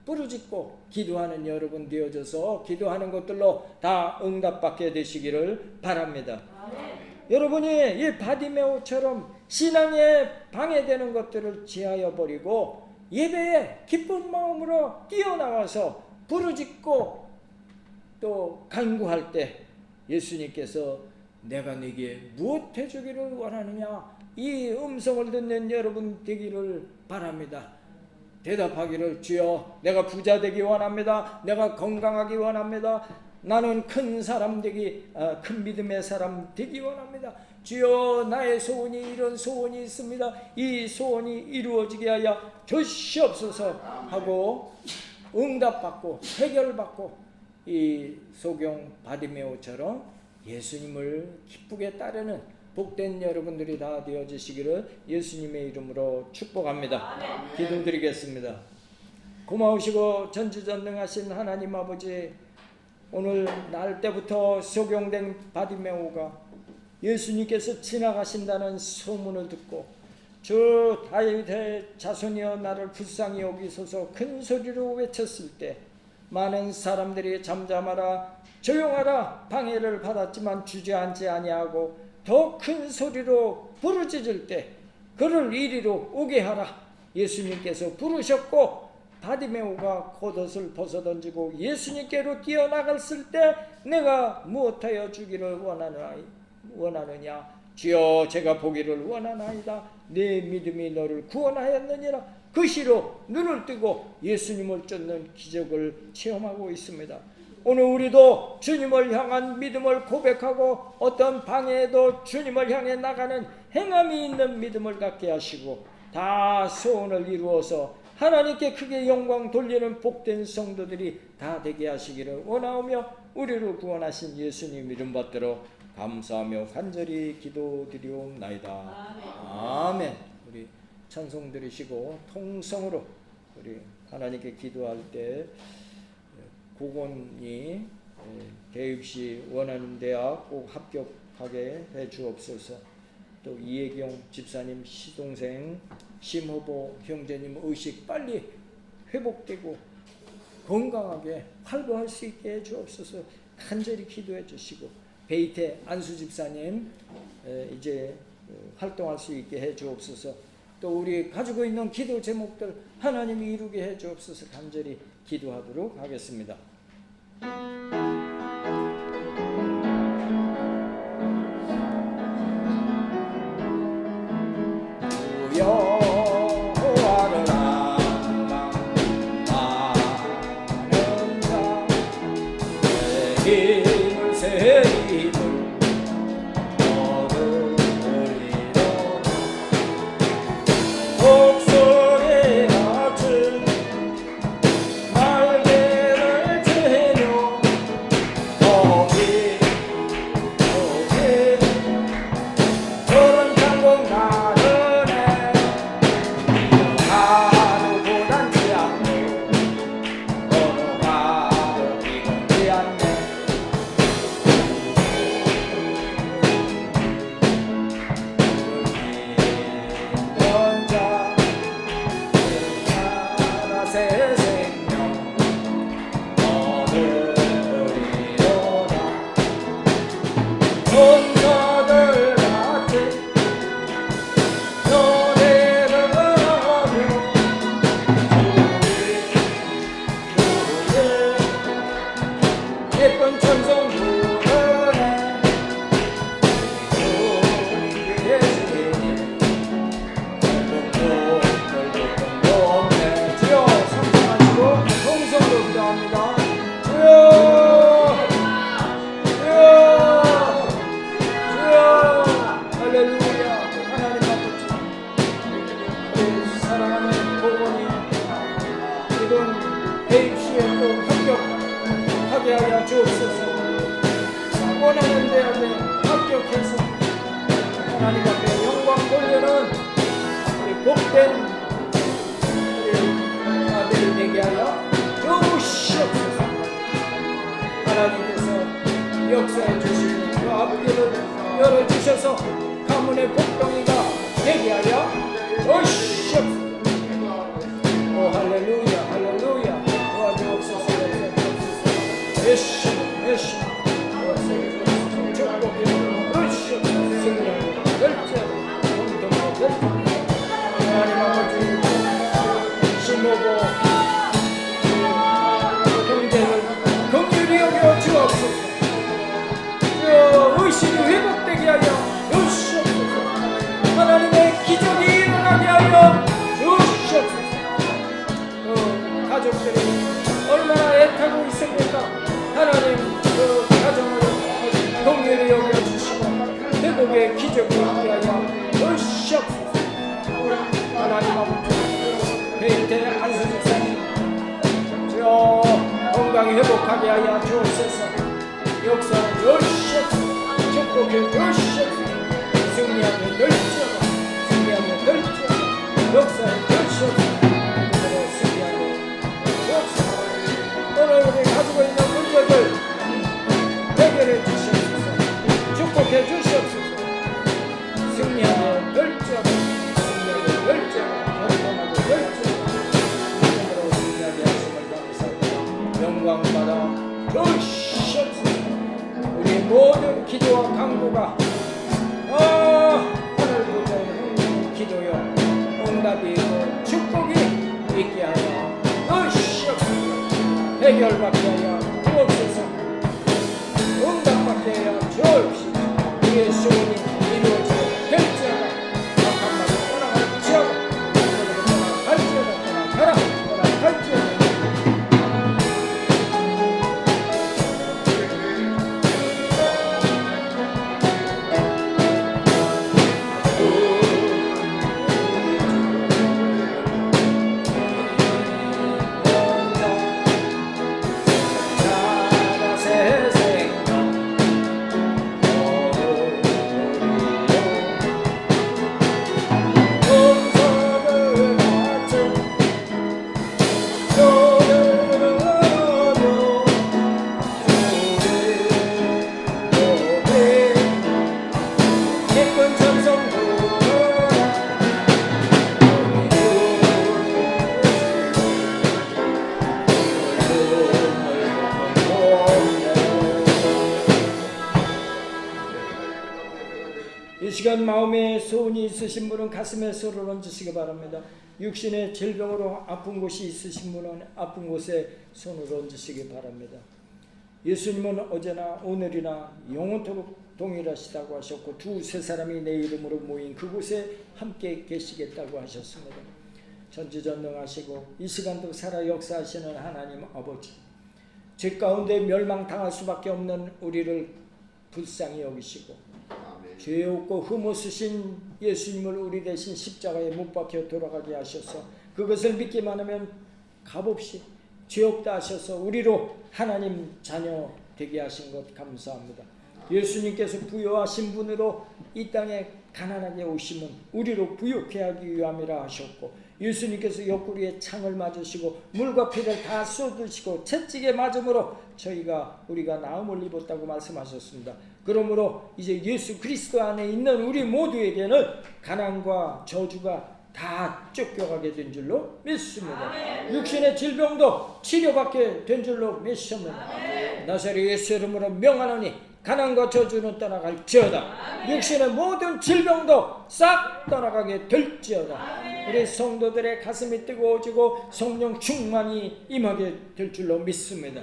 부르짖고 기도하는 여러분 되어져서 기도하는 것들로 다 응답받게 되시기를 바랍니다. 여러분이 이 바디메오처럼 신앙에 방해되는 것들을 제하여 버리고 예배에 기쁜 마음으로 뛰어나와서 부르짖고 또 간구할 때 예수님께서 내가 네게 무엇 해주기를 원하느냐 이 음성을 듣는 여러분 되기를 바랍니다. 대답하기를 주여 내가 부자 되기 원합니다. 내가 건강하기 원합니다. 나는 큰 사람 되기 큰 믿음의 사람 되기 원합니다. 주여 나의 소원이 이런 소원이 있습니다. 이 소원이 이루어지게 하여 주시옵소서 하고 응답받고 해결받고 이 소경 바디메오처럼 예수님을 기쁘게 따르는 복된 여러분들이 다 되어주시기를 예수님의 이름으로 축복합니다. 기도드리겠습니다. 고마우시고 전지전능하신 하나님 아버지, 오늘 날 때부터 소경된 바디메오가 예수님께서 지나가신다는 소문을 듣고 주 다윗의 자손이여 나를 불쌍히 여기소서 큰 소리로 외쳤을 때 많은 사람들이 잠잠하라 조용하라 방해를 받았지만 주저앉지 아니하고 더 큰 소리로 부르짖을 때 그를 이리로 오게 하라 예수님께서 부르셨고 바디메오가 겉옷을 벗어던지고 예수님께로 뛰어나갔을 때 내가 무엇하여 주기를 원하느냐 주여 제가 보기를 원하나이다. 내 믿음이 너를 구원하였느니라. 그 시로 눈을 뜨고 예수님을 쫓는 기적을 체험하고 있습니다. 오늘 우리도 주님을 향한 믿음을 고백하고 어떤 방해에도 주님을 향해 나가는 행함이 있는 믿음을 갖게 하시고 다 소원을 이루어서 하나님께 크게 영광 돌리는 복된 성도들이 다 되게 하시기를 원하오며 우리를 구원하신 예수님 이름 받들어 감사하며 간절히 기도드리옵나이다. 아멘. 우리 찬송 드리시고 통성으로 우리 하나님께 기도할 때 고건이 대입시 원하는 대학 꼭 합격하게 해 주옵소서. 또 이혜경 집사님 시동생 심호보 형제님 의식 빨리 회복되고 건강하게 활보할 수 있게 해 주옵소서. 간절히 기도해 주시고 베이태 안수 집사님 이제 활동할 수 있게 해 주옵소서. 또 우리 가지고 있는 기도 제목들 하나님이 이루게 해 주옵소서. 간절히 기도하도록 하겠습니다. 복성에 낮은 날개를 드는 기쁜 찬송 부르네 우리 예수님 주여 성장하시고 동성으로 기도합니다. 주여 할렐루야. 하나님 아버지 우리 사랑하는 보건이 이런 대입시에 또 합격하게 하여 주옵소서. 원하는 대학에 합격해서 하나님 앞에 영광 돌려는 우리 복된 우리 아들이 되게 하여 주시옵소서. 하나님께서 역사해 주시고 그 앞길을 열어주셔서 가문의 복덩이가 되게 하여 주시옵소서. 오 할렐루야 할렐루야. 도와주옵소서. 예수 축복해 주시옵소서. 승리하고 결정 공동으로 결정 하나님 아버지 심오고 경제를 긍휼히 여겨 주옵소서. 의식이 회복되게 하여 주시옵소서. 하나님의 기적이 일어나게 하여 주시옵소서. 가족들이 얼마나 애타고 있습니까? 하나님 그 가정을 긍휼히 여겨주시고 회복의 기적이 있게 하여 주시옵소서. 하나님 아버지 베이테 안수 집사님 주여 건강히 회복하게 하여 주옵소서. 역사해 주시옵소서. 축복해 주시옵소서. 승리하며 될지어다 승리하며 될지어다 역사해 주시옵소서. 오늘로 승리하며 주옵소서. 오늘 우리 가지고 있는 문제들 해결해 주시옵소서. 축복해 주시옵소서. 승리하며 될지어다 승리하며 될지어다 결정하며 될지어다 오늘로 승리하게 하심을 감사합니다. 영광 받아 주시옵소서. 우리 모든 기도와 간구가 하늘 보좌의 기도요 응답이 있고 축복이 있게 하여 주시옵소서. 해결받게 하여 주옵소서. 응답받게 하여 주옵소서. 우리의 소원이 이루어지게 될지어다. 악한 말을 떠나갈지어다. 떠나갈지어다. 떠나갈지어다. 이 시간 마음에 소원이 있으신 분은 가슴에 손을 얹으시기 바랍니다. 육신의 질병으로 아픈 곳이 있으신 분은 아픈 곳에 손을 얹으시기 바랍니다. 예수님은 어제나 오늘이나 영원토록 동일하시다고 하셨고 두세 사람이 내 이름으로 모인 그곳에 함께 계시겠다고 하셨습니다. 전지전능하시고 이 시간도 살아 역사하시는 하나님 아버지, 죄 가운데 멸망당할 수밖에 없는 우리를 불쌍히 여기시고 죄 없고 흠 없으신 예수님을 우리 대신 십자가에 못 박혀 돌아가게 하셔서 그것을 믿기만 하면 값없이 죄 없다 하셔서 우리로 하나님 자녀 되게 하신 것 감사합니다. 예수님께서 부여하신 분으로 이 땅에 가난하게 오심은 우리로 부욕해 하기 위함이라 하셨고, 예수님께서 옆구리에 창을 맞으시고 물과 피를 다 쏟으시고 채찍에 맞음으로 우리가 나음을 입었다고 말씀하셨습니다. 그러므로 이제 예수 그리스도 안에 있는 우리 모두에게는 가난과 저주가 다 쫓겨가게 된 줄로 믿습니다. 육신의 질병도 치료받게 된 줄로 믿습니다. 나사렛 예수 이름으로 명하노니 가난과 저주는 떠나갈지어다. 육신의 모든 질병도 싹 떠나가게 될지어다. 우리 성도들의 가슴이 뜨거워지고 성령 충만이 임하게 될 줄로 믿습니다.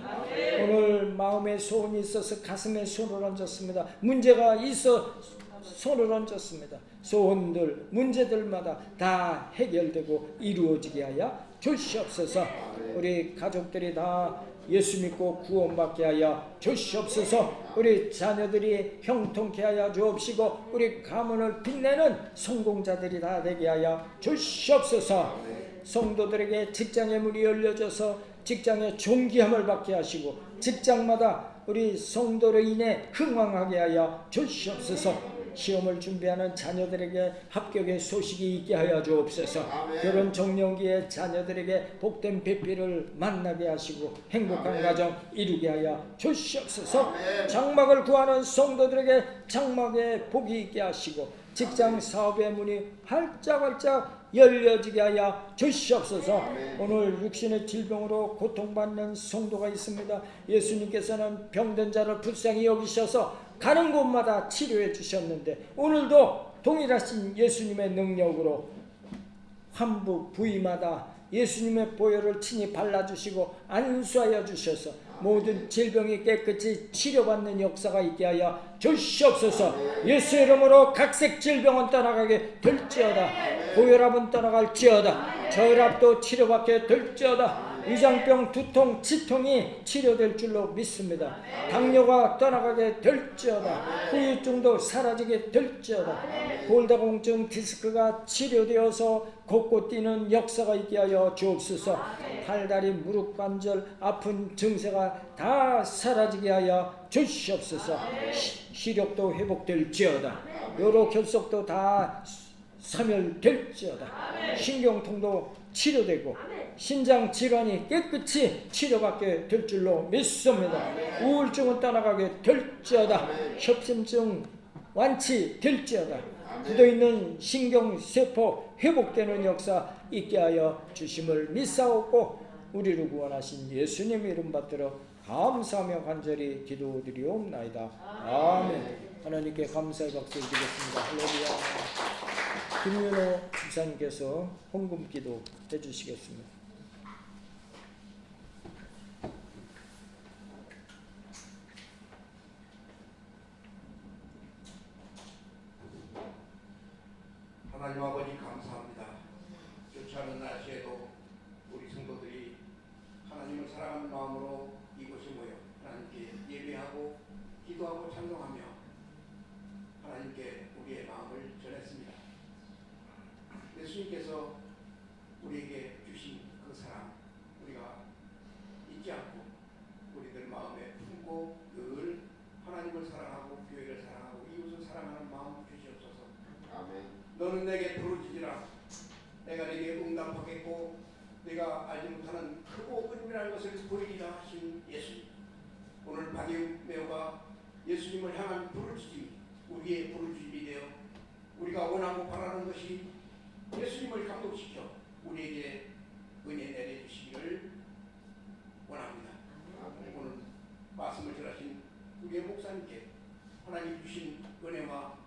오늘 마음에 소원이 있어서 가슴에 손을 얹었습니다. 문제가 있어 손을 얹었습니다. 소원들, 문제들마다 다 해결되고 이루어지게 하여 주시옵소서. 우리 가족들이 다 예수 믿고 구원받게 하여 주시옵소서. 우리 자녀들이 형통케 하여 주옵시고 우리 가문을 빛내는 성공자들이 다 되게 하여 주시옵소서. 성도들에게 직장의 문이 열려져서 직장의 존귀함을 받게 하시고 직장마다 우리 성도로 인해 흥왕하게 하여 주시옵소서. 시험을 준비하는 자녀들에게 합격의 소식이 있게 하여 주옵소서. 결혼 정년기에 자녀들에게 복된 배필을 만나게 하시고 행복한 가정 이루게 하여 주시옵소서. 장막을 구하는 성도들에게 장막에 복이 있게 하시고 직장 사업의 문이 활짝활짝 열려지게 하여 주시옵소서. 오늘 육신의 질병으로 고통받는 성도가 있습니다. 예수님께서는 병든 자를 불쌍히 여기셔서 가는 곳마다 치료해 주셨는데 오늘도 동일하신 예수님의 능력으로 환부 부위마다 예수님의 보혈을 친히 발라주시고 안수하여 주셔서 모든 질병이 깨끗이 치료받는 역사가 있게 하여 주시옵소서. 예수 이름으로 각색 질병은 떠나가게 될지어다. 고혈압은 떠나갈지어다. 저혈압도 치료받게 될지어다. 위장병, 두통, 치통이 치료될 줄로 믿습니다. 당뇨가 떠나가게 될지어다. 후유증도 사라지게 될지어다. 골다공증, 디스크가 치료되어서 걷고 뛰는 역사가 있게 하여 주옵소서. 팔다리, 무릎 관절 아픈 증세가 다 사라지게 하여 주시옵소서. 시력도 회복될지어다. 요로 결석도 다 사멸될지어다. 신경통도 치료되고 신장 질환이 깨끗이 치료받게 될 줄로 믿습니다. 우울증은 떠나가게 될지어다. 협심증 완치될지어다. 굳어있는 신경세포 회복되는 역사 있게 하여 주심을 믿사옵고 우리를 구원하신 예수님 이름 받들어 감사하며 간절히 기도드리옵나이다. 아멘. 하나님께 감사의 박수 드리겠습니다. 할렐루야. 김윤호 집사님께서 헌금 기도 해주시겠습니다. 하나님 아버지 감사합니다. 좋지 않은 날씨에도 우리 성도들이 하나님을 사랑하는 마음으로 이곳에 모여 하나님께 예배하고 기도하고 찬송하며 하나님께 우리의 마음을 전했습니다. 예수님께서 우리에게 주신 그 사랑 우리가 잊지 않고 우리들 마음에 품고 늘 하나님을 사랑하고 교회를 사랑하고 이웃을 사랑하는 마음 주시옵소서. 아멘. 너는 내게 부르짖으라. 내가 네게 응답하겠고 네가 알지 못하는 크고 은밀한 것을 보이리라 하신 예수님. 오늘 바디메오가 예수님을 향한 부르짖음이 우리의 부르짖음이 되어 우리가 원하고 바라는 것이 예수님을 감동시켜 우리에게 은혜 내려주시기를 원합니다. 오늘 말씀을 전하신 우리의 목사님께 하나님 주신 은혜와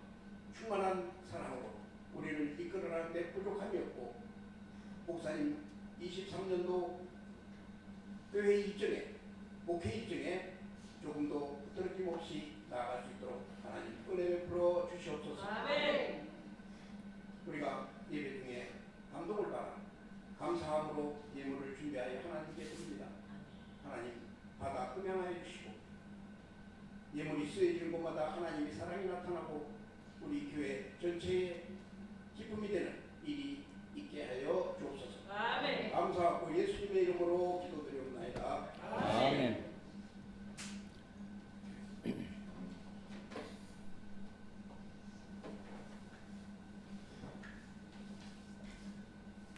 충만한 사랑으로 우리를 이끌어가는데 부족함이 없고 목사님 23년도 교회 일정에 목회 일정에 조금도 흐트러짐 없이 나아갈 수 있도록 하나님 은혜 베풀어 주시옵소서. 아멘. 우리가 예배 중에 감동을 받아 감사함으로 예물을 준비하여 하나님께 드립니다. 하나님 받아 음양하여 주시고 예물이 쓰여지는 곳마다 하나님의 사랑이 나타나고 우리 교회 전체에 기쁨이 되는 일이 있게 하여 주옵소서. 아멘. 감사하고 예수님의 이름으로 기도드리옵나이다. 아멘.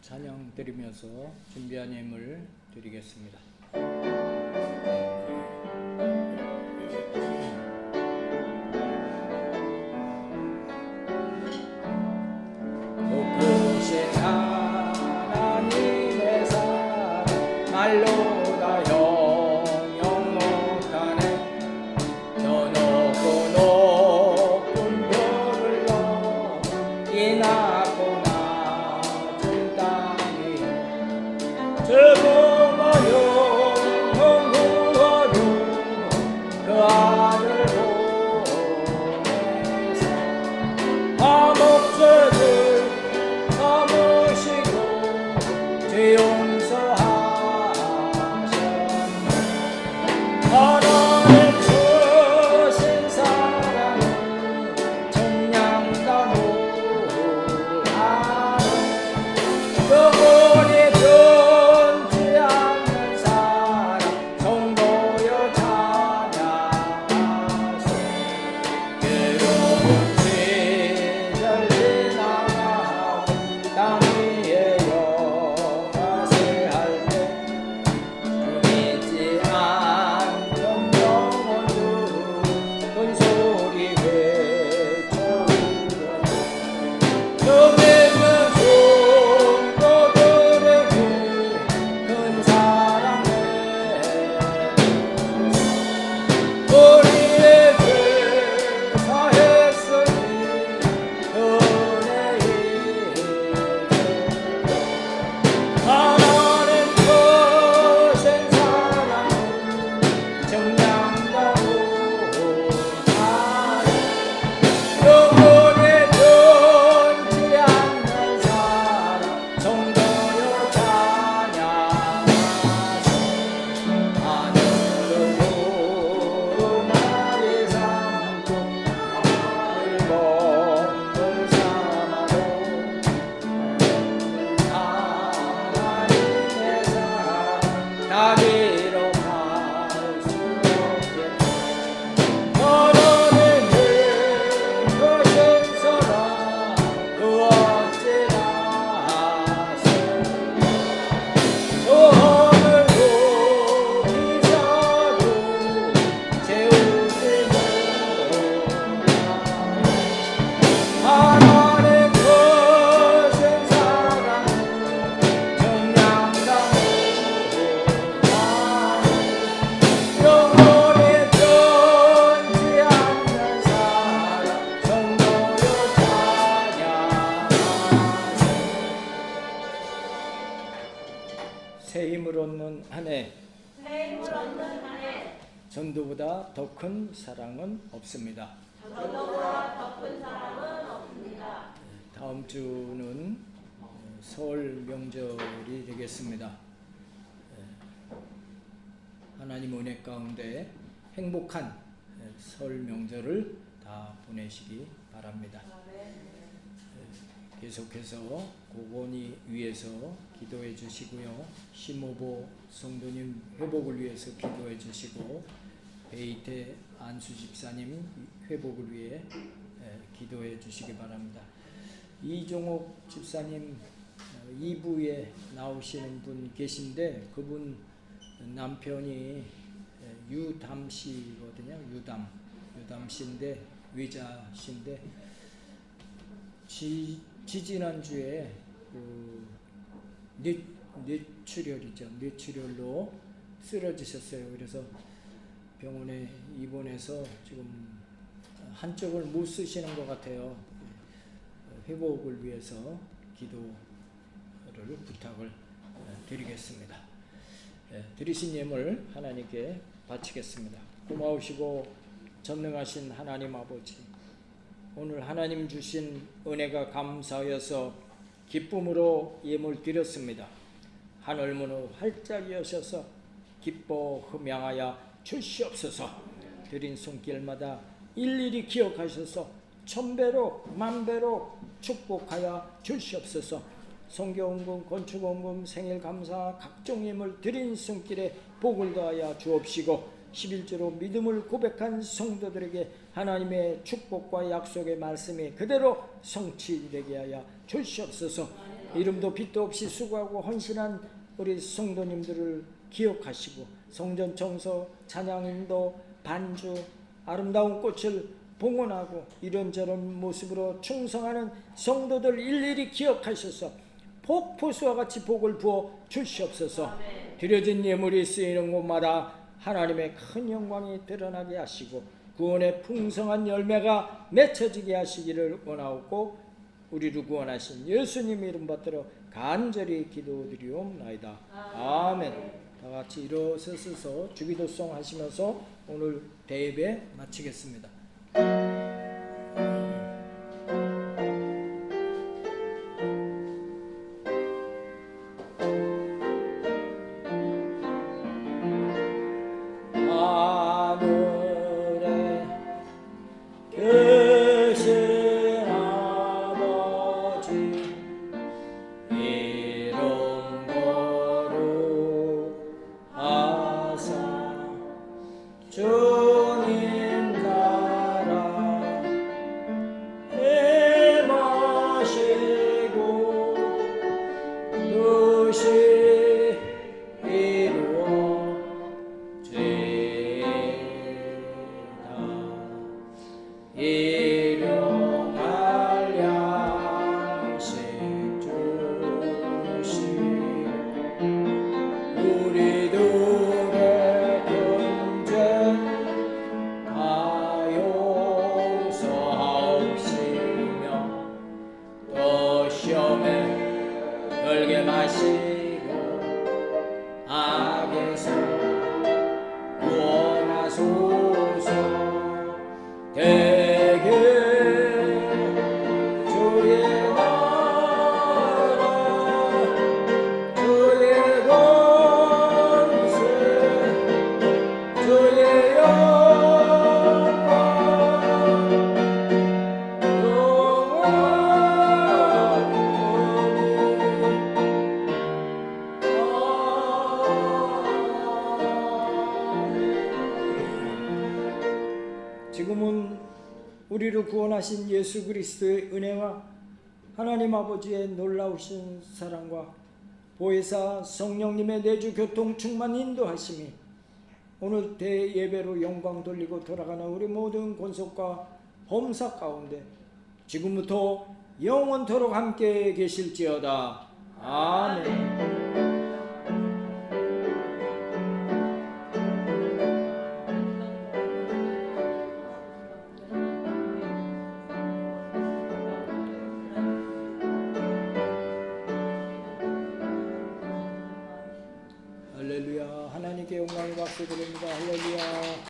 찬양 드리면서 준비한 예물 드리겠습니다. 높으신 하나님의 사랑 말로 다 영영 못하네. 저 높은 별을 넘어 이 낮고 낮은 땅에 저 고마요 전도보다 더 큰 사랑은 없습니다. 전도보다 더 큰 사랑은 없습니다. 다음 주는 설 명절이 되겠습니다. 하나님 은혜 가운데 행복한 설 명절을 다 보내시기 바랍니다. 계속해서 고건이 위해서 기도해 주시고요. 심호보 성도님 회복을 위해서 기도해 주시고 베이태 안수 집사님 회복을 위해 기도해 주시기 바랍니다. 이종옥 집사님 2부에 나오시는 분 계신데 그분 남편이 유담 씨거든요. 유담 씨인데 외자신데 지지난주에 그 뇌출혈로 쓰러지셨어요. 그래서 병원에 입원해서 지금 한쪽을 못 쓰시는 것 같아요. 회복을 위해서 기도를 부탁을 드리겠습니다. 드리신 예물 하나님께 바치겠습니다. 고마우시고 전능하신 하나님 아버지, 오늘 하나님 주신 은혜가 감사하여서 기쁨으로 예물 드렸습니다. 하늘문을 활짝 여셔서 기뻐 흠양하여 주시옵소서. 드린 손길마다 일일이 기억하셔서 천배로 만배로 축복하여 주시옵소서. 성교원금, 건축원금, 생일감사 각종 예물 드린 손길에 복을 더하여 주옵시고 11주로 믿음을 고백한 성도들에게 하나님의 축복과 약속의 말씀이 그대로 성취되게 하여 주시옵소서. 이름도 빛도 없이 수고하고 헌신한 우리 성도님들을 기억하시고 성전 청소, 찬양 인도, 반주, 아름다운 꽃을 봉헌하고 이런저런 모습으로 충성하는 성도들 일일이 기억하셔서 폭포수와 같이 복을 부어 주시옵소서. 드려진 예물이 쓰이는 곳마다 하나님의 큰 영광이 드러나게 하시고 구원의 풍성한 열매가 맺혀지게 하시기를 원하옵고 우리를 구원하신 예수님 이름 받들어 간절히 기도드리옵나이다. 아멘. 다 같이 일어서서 주기도송 하시면서 오늘 대예배 마치겠습니다. 지금은 우리를 구원하신 예수 그리스도의 은혜와 하나님 아버지의 놀라우신 사랑과 보혜사 성령님의 내주 교통 충만 인도하심이 오늘 대예배로 영광 돌리고 돌아가는 우리 모든 권속과 범사 가운데 지금부터 영원토록 함께 계실지어다. 아멘. 할렐루야. 하나님께 영광의 박수 드립니다. 할렐루야.